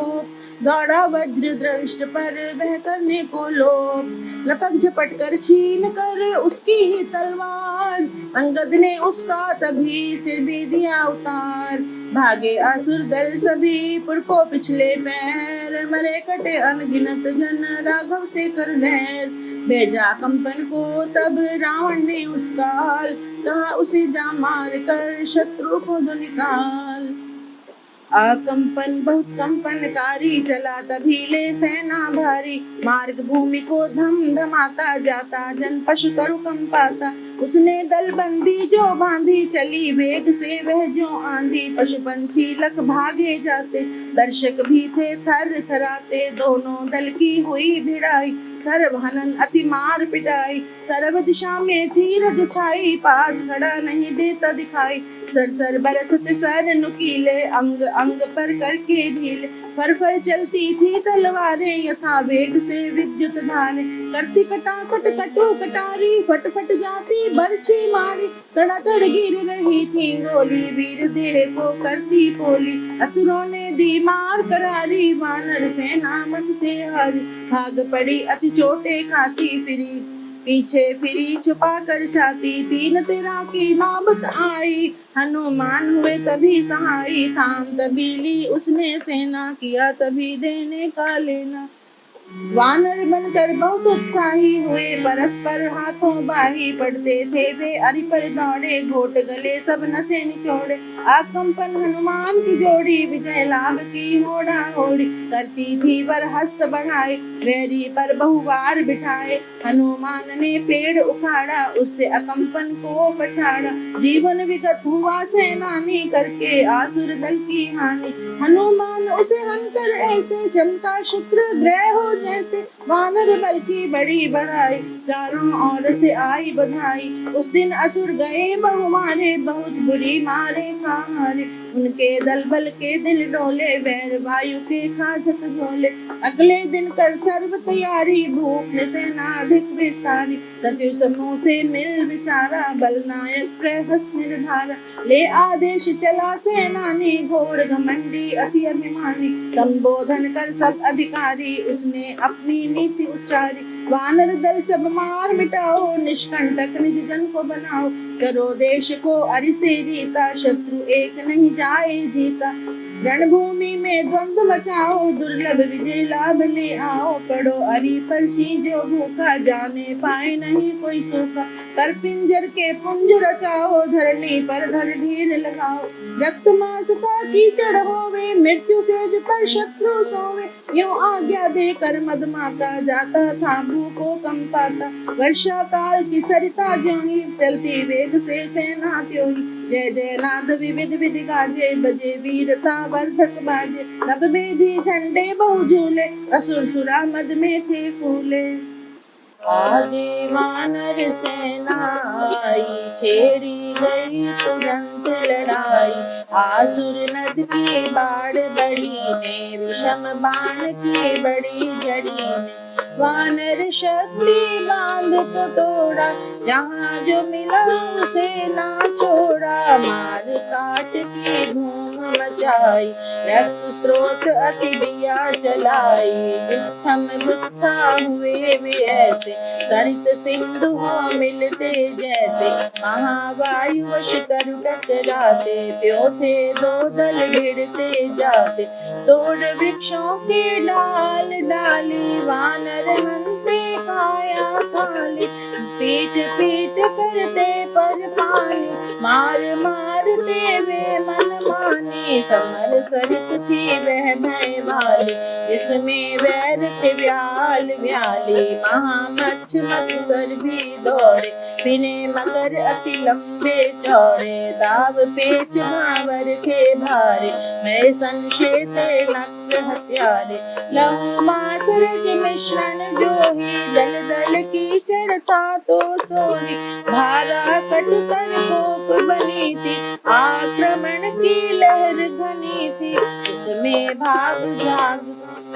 दौड़ा वज्र दृष्ट पर वह करने को लोभ। लपक झपट कर छीन कर उसकी ही तलवार, अंगद ने उसका तभी सिर भी दिया उतार। भागे आसुर दल सभी पुर को पिछले पैर, मरे कटे अनगिनत जन राघव से कर वैर। भेजा कंपन को तब रावण ने उस काल, कहा उसे जा मार कर शत्रु को दो निकाल। आकंपन बहुत कंपनकारी चला, तभी ले सेना भारी, मार्ग भूमि को धम धमाता जाता, जन पशु तरु कंपाता। उसने दल बंदी जो बांधी, चली वेग से वह जो आंधी, पशु पंछी लख भागे जाते, दर्शक भी थे थर थराते। दोनों दल की हुई भिड़ाई, सर्व हनन अति मार पिटाई, सर्व दिशा में थी रज छाई, पास खड़ा नहीं देता दिखाई। सर बरसते सर नुकीले, अंग अंग पर करके ढीले, फर फर चलती थी तलवारें, यथा वेग से विद्युत धारे। करती कटाकट कटु कटारी, फट फट जाती बरछी मारी, तड़ातड़ गिर रही थी गोली, वीर देह को करती पोली। असुरों ने दी मार करारी, वानर सेना मन से हारी, भाग पड़ी अति चोटें खाती फिरी, पीछे फिरी छुपा कर छाती। तीन तेरा की नौबत आई, हनुमान हुए तभी सहाई, थाम तभी ली उसने सेना, किया तभी देने का लेना। वानर बनकर बहुत उत्साही हुए, परस्पर हाथों बाही, पड़ते थे वे अरि पर दौड़े, घोट गले सब नसें निचोड़े। आकंपन हनुमान की जोड़ी, विजय लाभ की होड़ा होड़ी, करती थी वर हस्त बढ़ाए, वैरी पर बहुवार बिठाए। हनुमान ने पेड़ उखाड़ा, उससे अकंपन को पछाड़ा, जीवन विगत हुआ सेनानी, करके आसुर दल की हानि। हनुमान उसे हनकर ऐसे, चमका शुक्र ग्रह हो जैसे, वानर बल की बड़ी बढ़ाई, चारों ओर से आई बधाई। उस दिन असुर गए बहु मारे, बहुत बुरी मारे खारे, उनके दल बल के दिल डोले, वैर वायु के खाजक झोले। अगले दिन कर सर्व तैयारी, भूप ने सेना अधिक विस्तारी, सचिव समूह से मिल विचारा, बल नायक प्रहस्त निर्धारा। ले आदेश चला सेनानी, घोर घमंडी अति अभिमानी, संबोधन कर सब अधिकारी, उसने अपनी नीति उच्चारी। वानर दल सब मार मिटाओ, निष्कंटक निज जन को बनाओ, करो देश को अरि से रीता, शत्रु एक नहीं जाए जीता। रणभूमि में द्वंद्व मचाओ, दुर्लभ विजय लाभ ले आओ, पड़ो अरि पर सींजो भूखा, जाने पाए नहीं कोई सूखा। पर पिंजर के पुंज रचाओ, धरनी पर धर ढेर लगाओ, रक्त मांस का कीचड़ होवे, मृत्यु सेज पर शत्रु सोवे। यूं आज्ञा देकर मदमाता, जाता था भू को कंपाता, वर्षा काल की सरिता ज्यों चलती वेग से सेना त्यों ही। जय जय नाद विविध विधि गाजे, बजे वीरता वर्धक बाजे, नभ बेधी झंडे बहु झूले, असुर सुरा मद में थे फूले। आगे वानर सेना आई, छेड़ी गई तुरंत लड़ाई, आसुर नद की बाढ़ बड़ी ने, विषम बाण की बड़ी जड़ी ने। वानर शक्ति बांध को तोड़ा, जहाँ जो मिला उसे ना छोड़ा, मार काट की धूम मचाई, रक्त स्रोत अति दिया चलाई। गुत्थम गुत्था हुए वे ऐसे, सरित सिंधु हो मिलते जैसे, महावायु वश तरु टकराते, त्यों थे दो दल भिड़ते जाते। तोड़ वृक्षों के डाल डाली, वानर हंते काया काली, पीट पीट करते पर पानी, मार मारते वे मन मानी। समर सरित थी वह भय वाली, इसमें वैर थे व्याल व्याली, महामच्छ मत्सर भी दौड़े, बिने मगर अति लंबे चौड़े, दाव पेच भावर थे भारे, मैं संशय थे नक्र हत्यारे। लहू मास रज मिश्रण जो ही, दल दल की चढ़ता तो सोही, धारा कटुकर कोप बनी थी, आक्रमण की लहर घनी थी।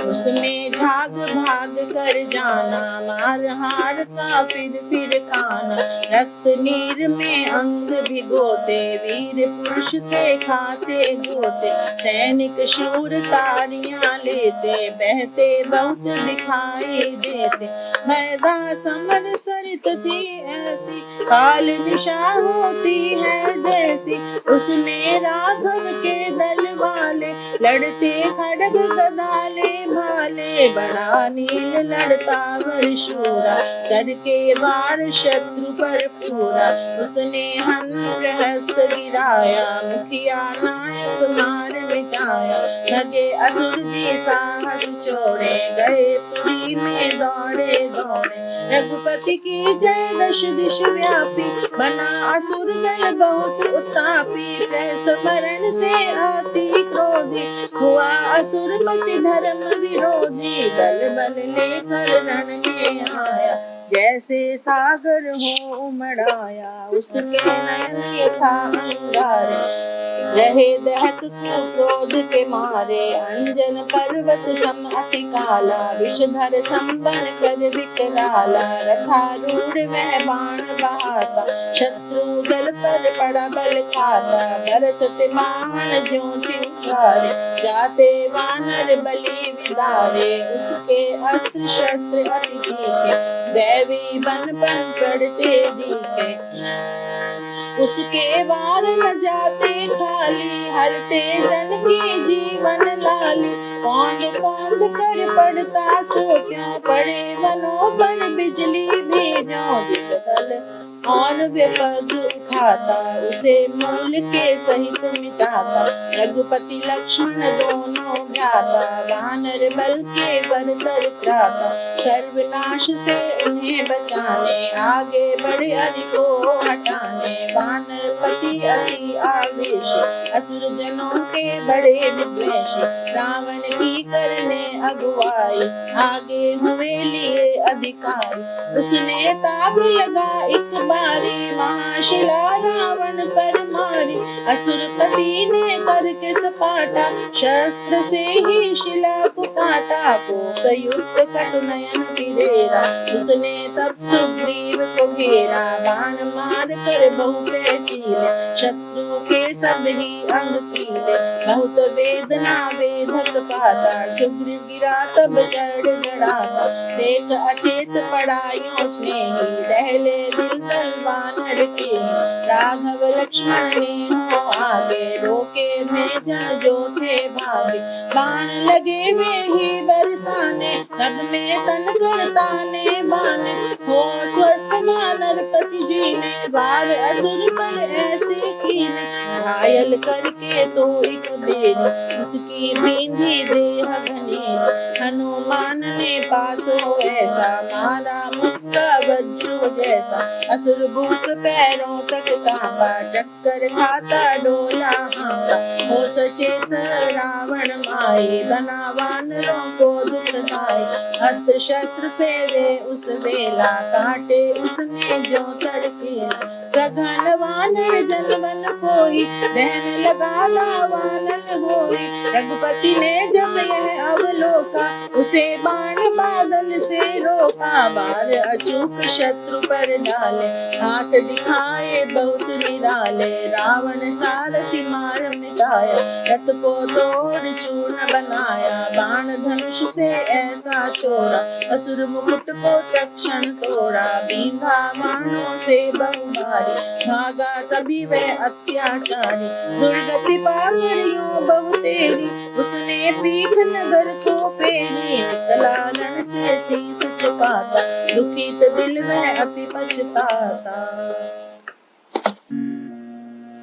उसमें झाग भाग कर जाना, मार हार का फिर खाना, रक्त नीर में अंग भिगोते, वीर पुरुष थे खाते गोते, सैनिक शूर तारियां लेते, बहते बहुत दिखाई देते। मैदा समर सरित थी ऐसी, काल निशा होती है जैसी, उसमें राघव के दल वाले, लड़ते खड़ग गदाले भाले, बड़ा नील लड़ता वर्षूरा, करके वार शत्रु पर पूरा। उसने हन प्रहस्त गिराया, मुखिया नायक मार मिटाया, भगे असुर जी साहस छोड़े, गए पुरी में दौड़े दौड़े। रघुपति की जय दश दिश व्यापी, बना असुर दल बहुत उत्तापी। प्रहस्त मरण से अति क्रोधी, हुआ असुरपति धर्म विरोधी। दल बल लेकर रण में आया, जैसे सागर हो उमड़ाया। उसके नयन यथा अंगारे, रहे दहक क्रोध के मारे। अंजन पर्वत सम अति काला, विषधर संबन कर विकराला। रथारूढ़ वह बाण बहाता, शत्रु दल पर पड़ा बल खाता। बरसते बाण ज्यों चिंगारे, जाते वानर बलि विदारे। उसके अस्त्र शस्त्र अति तीखे, दैवी बन पड़ते दिखे। उसके वार न जाते खाली, हरते जन की जीवन लाली। कौंद कौंद कर पड़ता सो त्यों, पड़े वनों पर बिजली भेजो। जिस दल और विपद उठाता, उसे मूल के सहित मिटाता। रघुपति लक्ष्मण दोनों भ्राता, वानर बल के बरतर त्राता। सर्वनाश से उन्हें बचाने, आगे बढ़े हरि को हटाने। वानर पति अति आवेशी, असुर जनों के बड़े विद्वेषी। रावण की करने अगुवाई, आगे हुए लिए अधिकारी। उसने ताक लगा एक बारी, महाशिला रावण पर मारी। असुरपति ने करके सपाटा, शस्त्र से ही शिला को काटा। कोपयुक्त कटु नयन तिरेरा, उसने तब सुग्रीव को घेरा। बाण मार कर बहु पे चीले, शत्रु के सब ही अंग कीले। बहुत वेदना वेधक पाता, सुग्रीव गिरा तब गड़गड़ाता। देख अचेत पड़ा यों स्नेही, दहले दिल तल वानर के। राघव लक्ष्मण ने हो आगे, रोके में जन जो थे भागे। बाण लगे वे ही बरसाने, रग में तन करताने बाने। हो स्वस्थ वानर पति जी ने, वार असुर पर ऐसे कीने। घायल करके तो एक बेरी, उसकी बींधी देह घनेरी। हनुमान ने पास हो ऐसा, मारा मुक्का वज्र जैसा। असुर भूप पैरों तक कांपा, चक्कर खाता डोला हाँका। हो सचेत रावण माए, बना वानरों को दुख दाए। अस्त्र शस्त्र से वे उस वेला, काटे उसने जो तरकेला। सघन वानर जन मन कोई, दहन लगा दावानन होई। रघुपति ने जब यह अवलोका, उसे बाण बादल से रोका। बार अचूक शत्रु पर डाले, हाथ दिखाए बहुत निराले। रावण सारथी मार मिटाया, रथ को तोड़ चूर्ण बनाया। बाण धनुष से ऐसा छोड़ा, असुर मुकुट को तक्षण तोड़ा। बींधा बाणों से बहु मारी, भागा तभी वह अत्याचारी। दुर्गति पाकर यूं बहु तेरी, उसने पीठ नगर को फेरी। निकला रण से शीस झुकाता, दुखित दिल वह अति पछताता।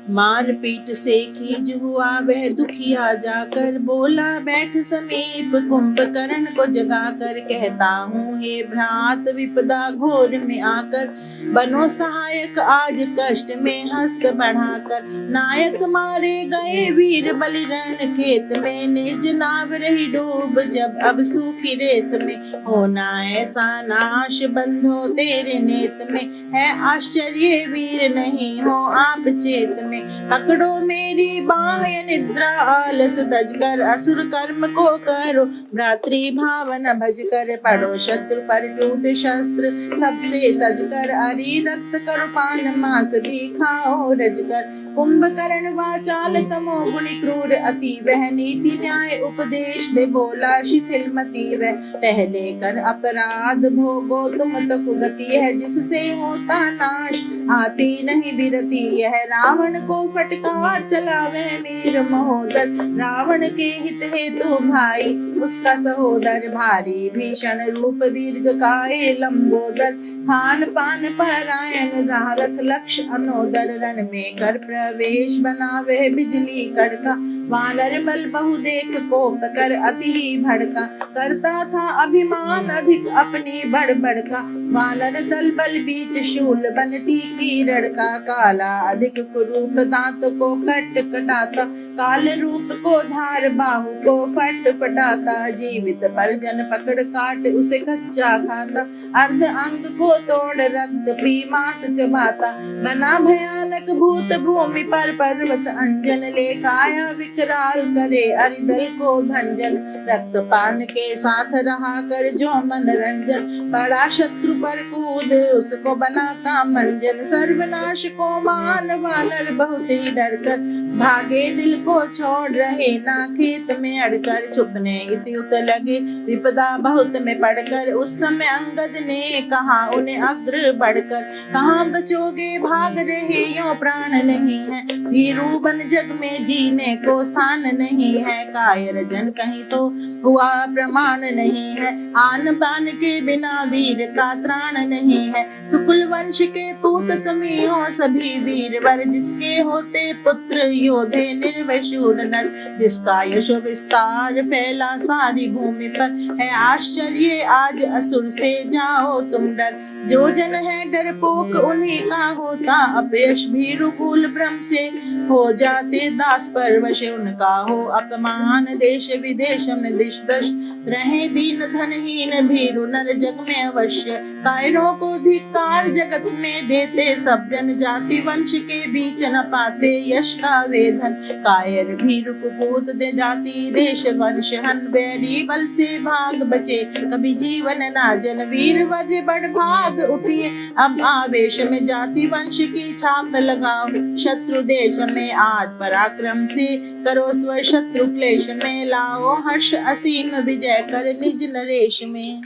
मार पीट से खीज हुआ वह दुखिया, जाकर बोला बैठ समीप। कुंभकर्ण को जगाकर कहता हूँ, हे भ्रात विपदा घोर में आकर। बनो सहायक आज कष्ट में हस्त बढ़ाकर। नायक मारे गए वीर बलि रण खेत में। निज नाव रही डूब जब अब सूखी रेत में। होना ऐसा नाश बंधो तेरे नेत में। है आश्चर्य वीर नहीं हो आप चेत में। पकड़ो मेरी बाह निद्रा आलस तज कर। असुर कर्म को करो भ्रातृ भावना भज कर। पढ़ो शत्रु पर टूट शस्त्र सबसे सज कर। अरि रक्त करो पान मांस भी खाओ रज कर। कुंभकर्ण वाचाल तमो गुणी क्रूर अति। वह नीति न्याय उपदेश दे बोला शिथिल मति। वह पहले कर अपराध भोगो तुम तक गति है। जिससे होता नाश आती नहीं बिरती। यह रावण को फटकार चला वह वीर महोदर। रावण के हित हेतु भाई उसका सहोदर भारी भीषण रूप दीर्घ काय लंबोदर खान पान परायण रख लक्ष्य अनोदर रण में कर प्रवेश बना वह बिजली कड़का वानर बल बहु देख कोप कर अति ही भड़का करता था अभिमान अधिक अपनी बड़का वानर दल बल बीच शूल बनती की रड़का काला अधिक कुरूप दांत को कटाता काल रूप को धार बाहु को फट फटाता जीवित परिजन पकड़ काट उसे कच्चा खाता अर्ध अंग को तोड़ रक्त पी मांस चबाता बना भयानक भूत भूमि पर पर्वत अंजन ले काया विकराल करे अरिदल को भंजन रक्त पान के साथ रहा कर जो मनरंजन बड़ा शत्रु पर कूद उसको बनाता मंजन सर्वनाश को मान वानर बहुत ही डर कर भागे दिल को छोड़ रहे ना खेत में अड़कर छुपने इत्युत लगे विपदा बहुत में पड़कर उस समय अंगद ने कहा उन्हें अग्र बढ़कर कहाँ बचोगे भाग रहे यो प्राण नहीं है वीरू बन जग में जीने को स्थान नहीं है कायर जन कहीं तो हुआ प्रमाण नहीं है आन बान के बिना वीर का त्राण नहीं है सुकुल वंश के पूत तुम्ही हो सभी वीर वर जिसके होते पुत्र योधे निर्वशूर नर जिसका यश विस्तार फैला सारी भूमि पर है आश्चर्य आज असुर से जाओ तुम डर जो जन है डरपोक उन्हीं का होता अपयश भीरु कुल भ्रम से हो जाते दास परवश उनका हो अपमान देश विदेश में दिश दश रहे दीन धनहीन भीरु नर जग में अवश्य कायरों को धिक्कार जगत में देते सब जन जाति वंश के बीच न पाते यश का वेधन कायर भीरु कुपूत दे जाति देश वंश हन बैरी बल से भाग बचे कभी जीवन ना जन वीर वर बड़ भाग उठिए अब आवेश में जाति वंश की छाप लगाओ शत्रु देश में आज पराक्रम से करो स्व शत्रु क्लेश में लाओ हर्ष असीम विजय कर निज नरेश में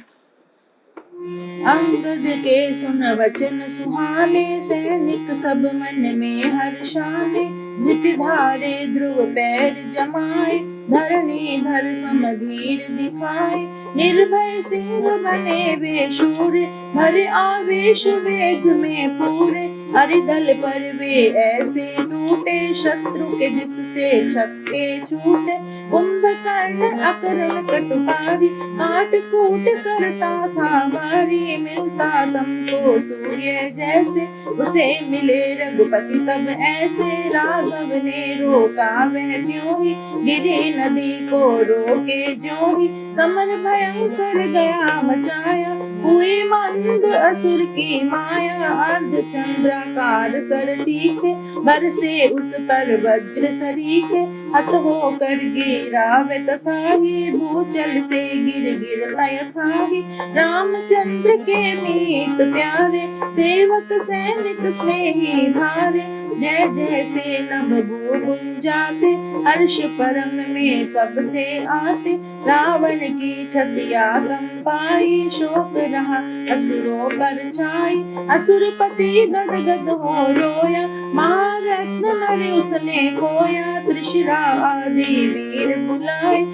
अंगद के सुन वचन सुहाने सैनिक सब मन में हर्षाने धृति धारे ध्रुव पैर जमाए धरणी धर समधीर दिखाए निर्भय सिंह बने वे शूर भरे आवेश वेग में पूरे अरिदल पर वे ऐसे टूटे शत्रु के जिससे छक्के छूटे कुंभकर्ण अकर्ण कटुकारी काट कूट करता था भारी मिलता तुमको सूर्य जैसे उसे मिले रघुपति तब ऐसे राघव ने रोका वह त्यों ही गिरी नदी को रोके जो ही समर भयंकर गया मचाया हुई मंद असुर की माया अर्ध चंद्राकार सर तीखे बरसे उस पर वज्र सरीखे हत होकर गिरा वे तथा ही भूचल से गिर गिरता यथा ही रामचंद्र के मीत प्यारे सेवक सैनिक स्नेही भारे जय जय से नभ भूगुन जाते हर्ष परम में सब थे आते रावण की छतिया कंपाई शोक रहा असुरों पर छाई असुरपति गद गद हो रोया महारत्न नर उसने खोया त्रिशिरा आदि वीर बुलाए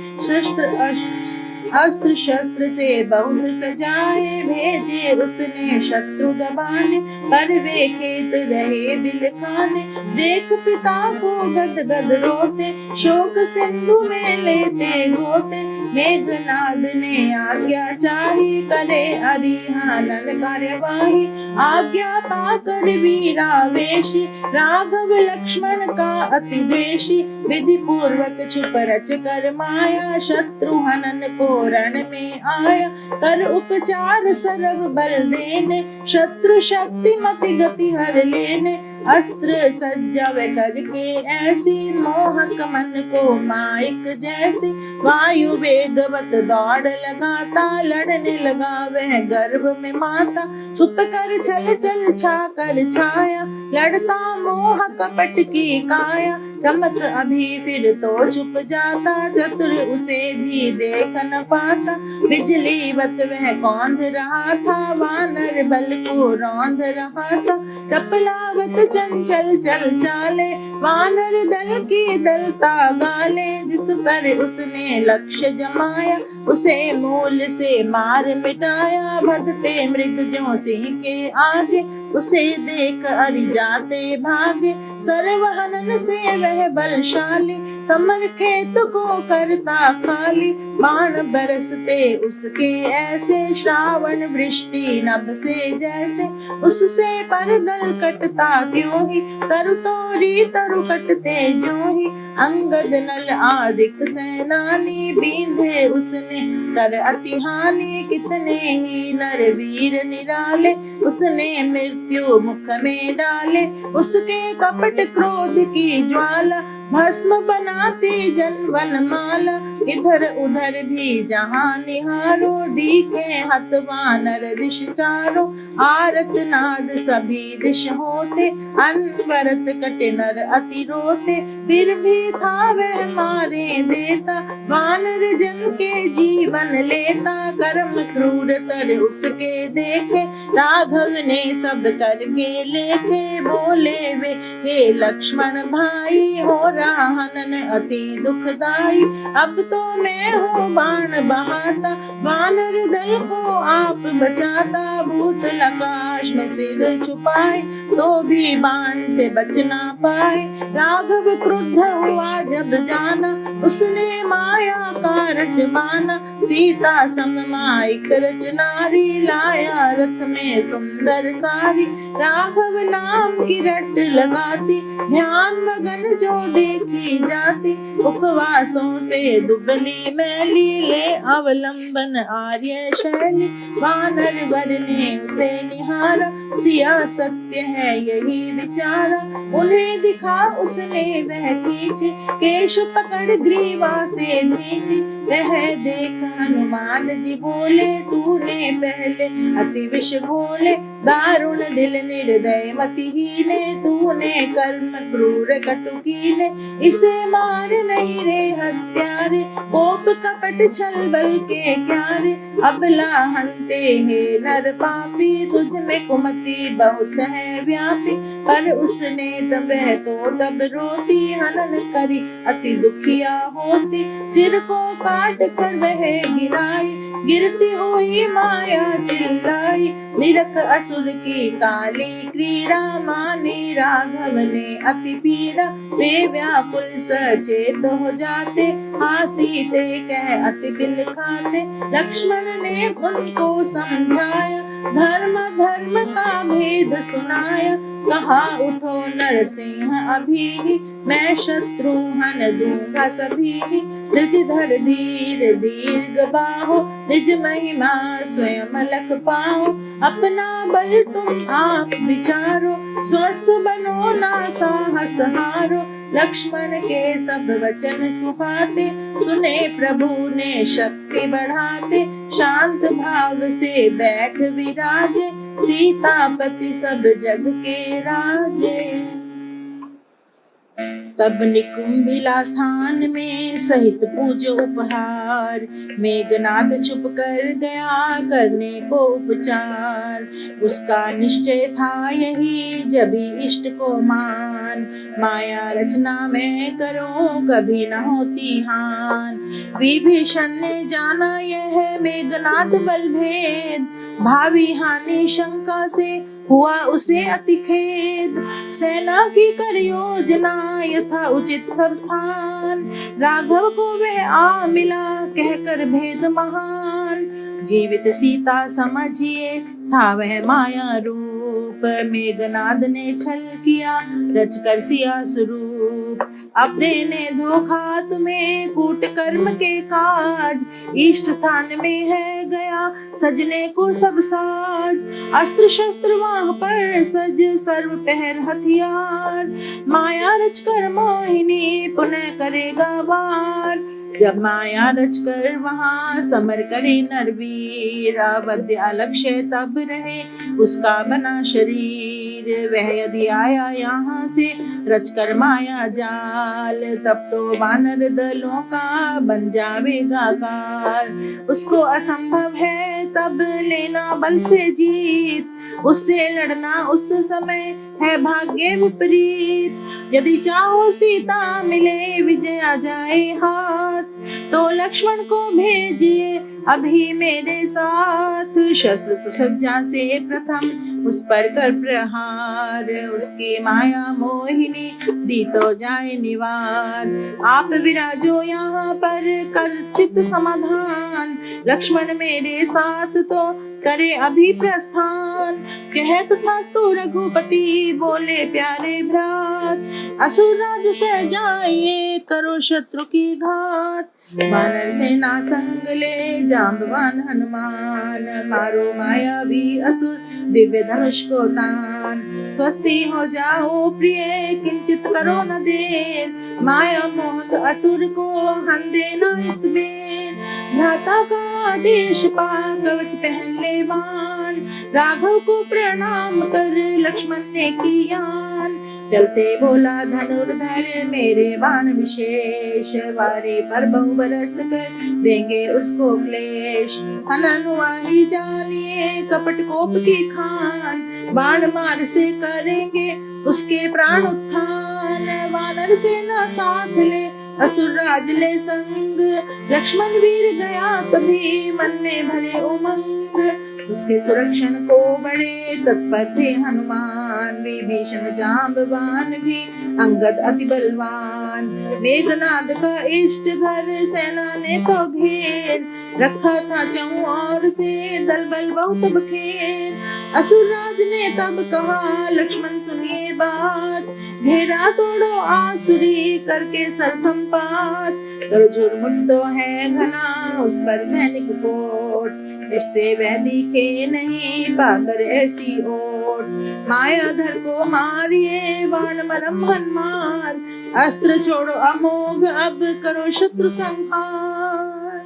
अस्त्र शस्त्र से बहुत सजाए भेजे उसने शत्रु दबाने पर वे खेत रहे बिल खाने देख पिता को गद गद रोते शोक सिंधु में लेते गोते मेघनाद ने आज्ञा चाही करे अरिहानन कार्यवाही आज्ञा पाकर वीरावेशी राघव लक्ष्मण का अति द्वेषी विधि पूर्वक छुप रच कर माया शत्रु हनन को रण में आया कर उपचार सरव बल देने शत्रु शक्ति मति गति हर लेने अस्त्र सज्जा वे करके ऐसी मोहक मन को माइक जैसी वायु वेगवत दौड़ लगाता लड़ने लगा वह गर्भ में माता छुप कर छल छल छा कर छाया लड़ता मोह कपट की काया चमक अभी फिर तो छुप जाता, चतुर उसे भी देख न पाता। बिजली वत वह कौंध रहा था, वानर बल को रौंद रहा था। चपलावत चंचल चल चाले, वानर दल की दलता गाले। जिस पर उसने लक्ष्य जमाया, उसे मूल से मार मिटाया। भगते मृग ज्यों सिंह के आगे, उसे देख अरि जाते भागे। सर्वहनन से वह बलशाली, समर खेत को करता खाली। बाण बरसते उसके ऐसे, श्रावण वृष्टि नभ से जैसे। उससे पर दल कटता त्यों ही, तरु तोरी तरु कटते ज्यों ही। अंगद नल आदिक सेनानी, बींधे उसने कर अति हानि। कितने ही नर वीर निराले, उसने मृत्यु मुख में डाले। उसके कपट क्रोध की ज्वाला, भस्म बनाती जनवन माला। इधर उधर भी जहां निहारो, दिखे हत वानर दिश चारो। आरत नाद सभी दिश होते, अनवरत कटे नर अति रोते। फिर भी था वह मारे देता, वानर जन के जीवन लेता। कर्म क्रूर तर उसके देखे, राघव ने सब करके लेखे। बोले वे हे लक्ष्मण भाई, हो रहा हनन अति दुखदाई। अब तो मैं हूँ बाण बहाता, वानर दल को आप बचाता। भूतल आकाश में सिर छुपाए, तो भी बाण से बच ना पाए। राघव क्रुद्ध हुआ जब जाना, उसने माया का रच बाना। सीता सममाइक रचनारी, लाया रथ में सुंदर सारी। राघव नाम की रट लगाती, ध्यान मगन जो देखी जाती। उपवासों से दुबली मैली, ले अवलंबन आर्य शैली। वानर वर ने उसे निहारा, सिया सत्य है यही विचारा। उन्हें दिखा उसने वह खींचे, केश पकड़ ग्रीवा से भींचे। वह देख हनुमान जी बोले, तूने पहले अति विष घोले। दारुण दिल निर्दय मतिहीने, तूने कर्म क्रूर कटुकीने। इसे मार नहीं रे हत्यारे, कोप कपट छल बल के क्यारे। अबला हंते हे नर पापी, तुझ में कुमति बहुत है व्यापी। पर उसने तब तो तब रोती, हनन करी अति दुखिया होती। सिर को काट कर वह गिराई, गिरती हुई माया चिल्लाई। निरख असुर की काली क्रीड़ा, मानी राघव ने अति पीड़ा। वे व्याकुल सचेत हो जाते, हासीते कह अति बिल खाते। लक्ष्मण ने उनको समझाया, धर्म धर्म का भेद सुनाया। कहा उठो नरसिंह अभी ही, मैं शत्रु हन दूंगा सभी ही। धृतिधर धीर दीर्घ बाहो, निज महिमा स्वयं लख पाओ। अपना बल तुम आप विचारो, स्वस्थ बनो ना साहस हारो। लक्ष्मण के सब वचन सुहाते, सुने प्रभु ने शक्ति बढ़ाते। शांत भाव से बैठ विराजे, सीतापति सब जग के राजे। तब निकुंभिला स्थान में सहित पूजो उपहार। मेघनाद छुप कर गया करने को उपचार। उसका निश्चय था यही, जभी इष्ट को मान। माया रचना में करूं, कभी न होती हान। विभीषण ने जाना यह मेघनाद बल भेद, भावी हानि शंका से हुआ उसे अति खेद। सेना की कर योजना, यथा उचित सब स्थान। राघव को वह आ मिला, कहकर भेद महान। जीवित सीता समझिए, था वह माया रूप। मेघनाद ने छल किया, रच कर सिया स्वरूप। अब देने धोखा तुम्हें कूट कर्म के काज। इष्ट स्थान में है गया सजने को सब साज। अस्त्र शस्त्र वहां पर सज, सर्व पहर हथियार। माया रच कर मोहिनी पुनः करेगा वार। जब माया रच कर वहां समर करे नरवीर। अवध्य अलक्ष्य तब रहे उसका बना शरीर। वीर वह यदि आया यहाँ से रच कर माया जाल, तब तो वानर दलों का बन जावेगा काल। उसको असंभव है तब लेना बल से जीत, उससे लड़ना उस समय है भाग्य विपरीत। यदि चाहो सीता मिले विजय आ जाए हाथ, तो लक्ष्मण को भेजिए अभी मेरे साथ। शस्त्र सुसज्जा से प्रथम उस पर कर प्रहार, उसकी माया मोहिनी दी तो जाए निवार। आप विराजो यहाँ पर कर चित समाधान, लक्ष्मण मेरे साथ तो करे अभी प्रस्थान। कहत था स्तु रघुपति बोले प्यारे भ्रात, असुर राज सह जाइए करो शत्रु की घात। वानर सेना संग ले जांबवान हनुमान, मारो मायावी असुर दिव्य धनुष को तान। स्वस्ति हो जाओ प्रिय किंचित करो न देर, माया मोहक असुर को हन देना इस बेर। भ्राता का आदेश पा कवच पहन ले बाण, राघव को प्रणाम कर लक्ष्मण ने की यान। चलते बोला धनुर्धर मेरे बाण विशेष, वारी पर बहु बरस कर देंगे उसको क्लेश। हनन हुआ ही जानिए कपट कोप की खान, बाण मार से करेंगे उसके प्राण उत्थान। वानर सेना साथ ले असुर राज ले संग, लक्ष्मण वीर गया तभी मन में भरे उमंग। उसके सुरक्षण को बड़े तत्पर थे हनुमान, विभीषण जांबवान भी अंगद अति बलवान। मेघनाद का इष्ट घर सेना ने तो घेर, रखा था चहुं ओर से दल बल बहुत बखेर। असुरराज ने तब कहा लक्ष्मण सुनिए बात, घेरा तोड़ो आसुरी करके सरसंपात। तर्जुर्मुट तो है घना उस पर सैनिक कोट, इससे वह दिखे नहीं पाकर ऐसी ओट। मायाधर को मारिए बाण मरम हनुमान, अस्त्र छोड़ो अमोघ अब करो शत्रु संहार।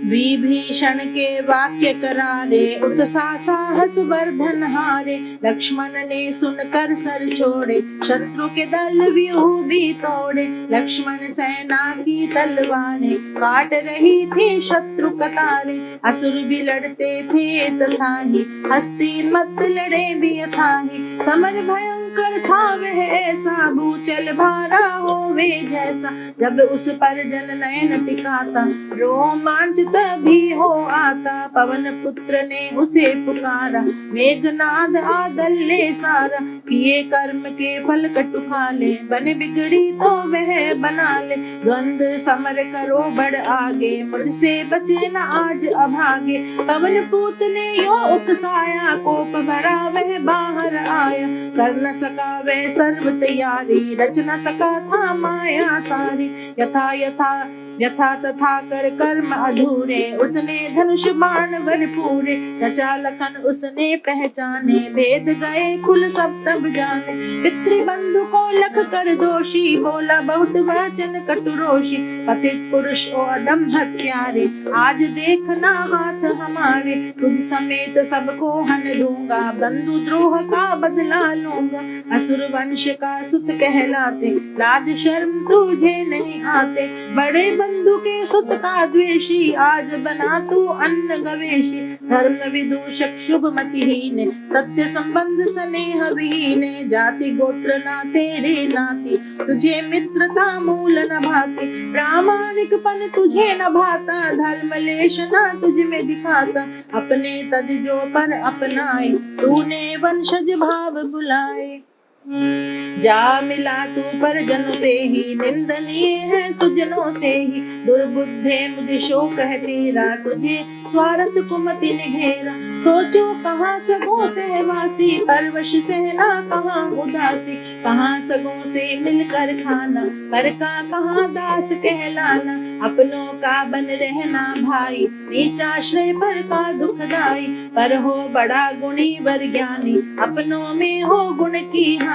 विभीषण के वाक्य करारे उत्साह साहस वर्धन हारे, लक्ष्मण ने सुनकर सर छोड़े शत्रु के दल व्यूह भी तोड़े। लक्ष्मण सेना की तलवारें काट रही थी शत्रु कतारें, असुर भी लड़ते थे तथा ही हस्ती मत लड़े भी यथाहि। समर भयंकर था वह ऐसा भूचल भारा होवे जैसा, जब उस पर जन नयन टिकाता रोमांच तभी हो आता। पवन पुत्र ने उसे पुकारा मेघनाद आदल ले सारा, किए कर्म के फल कटु खाले बन बिगड़ी तो वह बना ले। द्वंद्व समर करो बढ़ आगे मुझसे बचे न आज अभागे, पवन पूत ने यो उकसाया कोप भरा वह बाहर आया। कर न सका वह सर्व तैयारी रच न सका था माया सारी, यथा यथा यथा तथा कर कर्म अधूरे उसने धनुष बाण भर पूरे। चचा लखन उसने पहचाने भेद गए कुल सब तब जाने, पितृबंधु को लख कर दोषी बोला बहुत वचन कटुरोषी। पतित पुरुष ओ अदम हत्यारे आज देखना हाथ हमारे, तुझ समेत सबको हन दूंगा बंधु द्रोह का बदला लूंगा। असुर वंश का सुत कहलाते लाज शर्म तुझे नहीं आते, बड़े बंधु के सुत का द्वेषी आज बना तू अन्न गवेशी। धर्म विदूषक शुभ मतिहीन सत्य संबंध स्नेह विहीन, जाति गोत्र ना तेरे नाती तुझे मित्रता मूल न भाती। प्रामाणिकपन तुझे न भाता धर्म लेश ना तुझ में दिखाता, अपने तज जो पर अपनाए तूने वंशज भाव बुलाए। जा मिला तू पर जनु से ही निंदनीय है सुजनों से ही, दुर्बुद्धे मुझे शोक है तेरा तुझे स्वार्थ कुमति ने घेरा। सोचो कहाँ सगों सहवासी परवश सहना कहाँ उदासी, कहाँ सगों से मिलकर खाना पर का कहाँ दास कहलाना। अपनों का बन रहना भाई नीचाश्रय पर का दुखदाई, पर हो बड़ा गुणी वर ज्ञानी अपनों में हो गुण की हानि।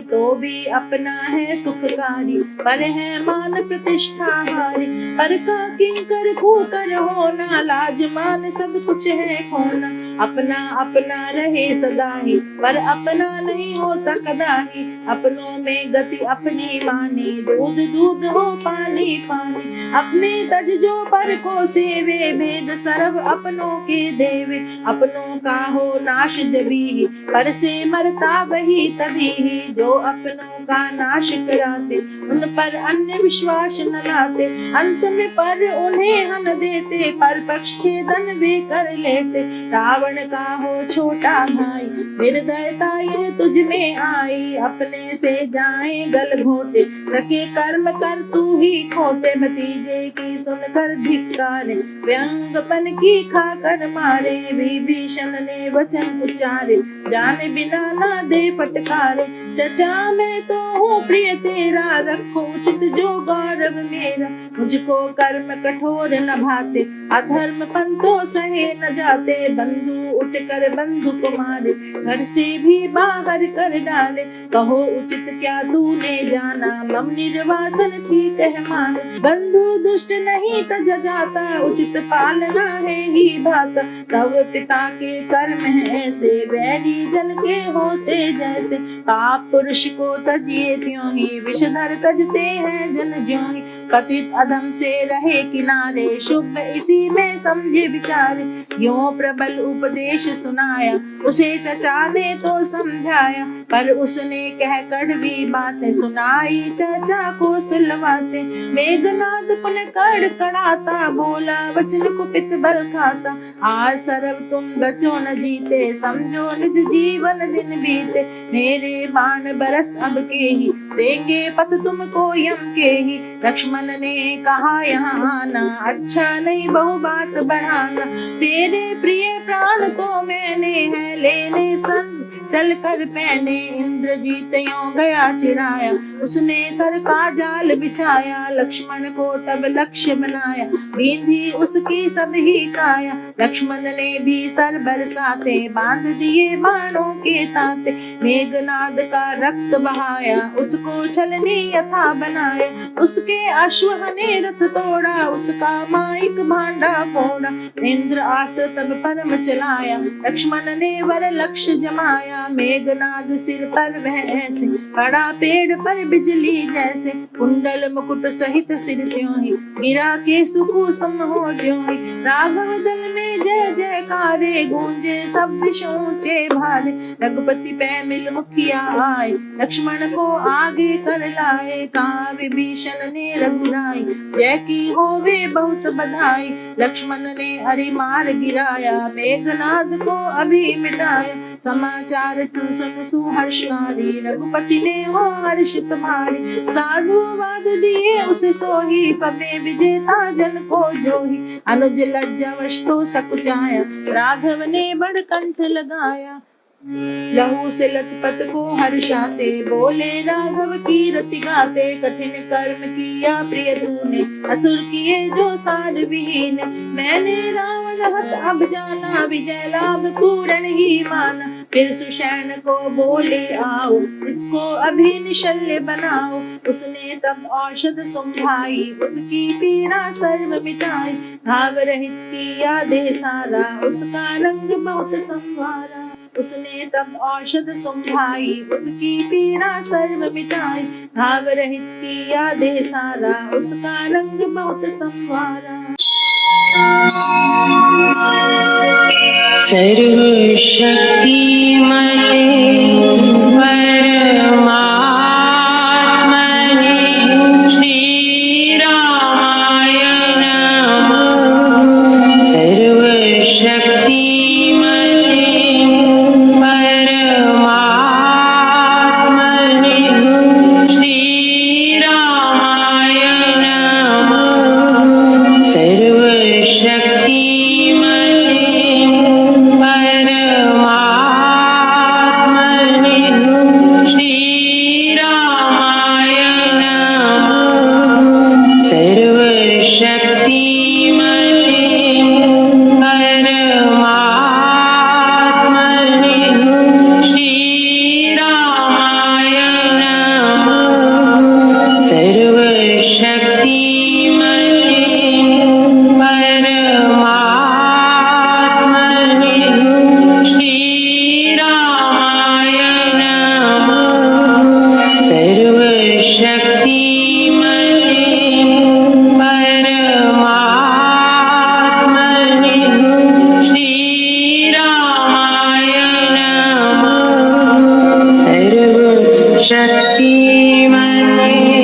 तो भी अपना है सुखकारी पर है मान प्रतिष्ठा हारी, पर का किंकर खूकर होना लाज मान सब कुछ है खोना। अपना अपना रहे सदा ही, पर अपना नहीं होता कदाही। अपनों में गति अपनी मानी, दूध दूध हो पानी पानी। अपने तज जो पर को सेवे, भेद सर्व अपनों के देवे। अपनों का हो नाश जभी ही, पर से मरता वही तभी ही। जो अपनों का नाश कराते, उन पर अन्य विश्वास न लाते। अंत में पर उन्हें हन देते, पर पक्ष छेदन वे कर लेते। रावण का हो छोटा भाई, निर्दयता यह तुझ में आई। अपने से जाए गल घोटे, सके कर्म कर तू ही खोटे। भतीजे की सुनकर धिक्कारे, व्यंगपन की खाकर मारे। विभीषण ने वचन उच्चारे, जाने बिना ना दे फटकारे। चचा मैं तो हूँ प्रिय तेरा, रखो उचित जो गौरव मेरा। मुझको कर्म कठोर न भाते, अधर्म पंथों सहे न जाते। बंधु उठकर बंधु को मारे, घर से भी बाहर कर डाले। कहो उचित क्या तूने जाना, मम निर्वासन ठीक है माना। बंधु दुष्ट नहीं तज जाता, उचित पालना है ही भाता। तब पिता के कर्म है ऐसे, बैरी जन के होते जैसे। पाप पुरुष को तजिए त्यों ही, विषधर तजते हैं जन ज्यों ही। पतित अधम से रहे किनारे, शुभ इसी में समझे विचारे। यों प्रबल उपदेश सुनाया, उसे चचा ने तो समझाया। पर उसने कह कड़वी बातें, सुनाई चचा को सुलवाते। मेघनाद पुन कड़कड़ाता, बोला वचन कुपित बल खाता। आज सरब तुम बचो न जीते, समझो निज जीवन दिन बीते। मेरे बाण बरस अब के ही, देंगे पथ तुमको यम के ही। लक्ष्मण ने कहा यहाँ आना, अच्छा नहीं बहु बात बढ़ाना। तेरे प्रिय प्राण तो मैंने है लेने संग चल कर पहने। इंद्रजीत यों गया चिढ़ाया, उसने सर का जाल बिछाया। लक्ष्मण को तब लक्ष्य बनाया, बींधी उसकी सब ही काया। लक्ष्मण ने भी सर बरसाते, बांध दिए बाणों के तांते। मेघनाद का रक्त बहाया, उसको छलनी यथा बनाया। उसके अश्व ने रथ तोड़ा, उसका माइक भांडा फोड़ा। इंद्र अस्त्र तब परम चलाया, लक्ष्मण ने वर लक्ष्य जमाया। मेघनाद सिर पर वह ऐसे, पड़ा पेड़ पर बिजली जैसे। कुंडल मुकुट सहित सिर त्यों ही, गिरा के सुकुसुम हो ज्यों ही। राघव दल में जय जयकारे, गूंजे शब्द ऊंचे भारे। रघुपति पै मिल मुखिया आए, लक्ष्मण को आगे कर लाए। कहा विभीषण ने रघुराई, जय की होवे बहुत बधाई। लक्ष्मण ने हरि मार गिराया, मेघनाद को अभी मिटाया। समाचार सुन सुहर्षकारी, रघुपति ने हो हर्षित भारी। साधुवाद दिए उसे सोही, पबे विजेता जन को जोही। अनुज लज्जावश तो सकुचाया, राघव ने बड़ कंठ लगाया। लहू से लथपथ को हर्षाते, बोले राघव की रति गाते। कठिन कर्म किया प्रिय तूने, असुर किए जो सार विहीन। मैंने रावण हत अब जाना, विजय लाभ पूर्ण ही माना। फिर सुषैण को बोले आओ, इसको अभी निशल्य बनाओ। उसने तब औषध सुंघाई, उसकी पीड़ा सर्व मिटाई। घाव रहित किया देह सारा, उसका रंग बहुत संवारा। उसने तब औषध सुंघाई, उसकी पीड़ा सर्व मिटाई। घाव रहित किया देह सारा, उसका रंग बहुत संवारा। सर्वशक्तिमते परमात्मने श्रीरामाय नमः। सर्वशक्तिमते परमात्मने धीमहि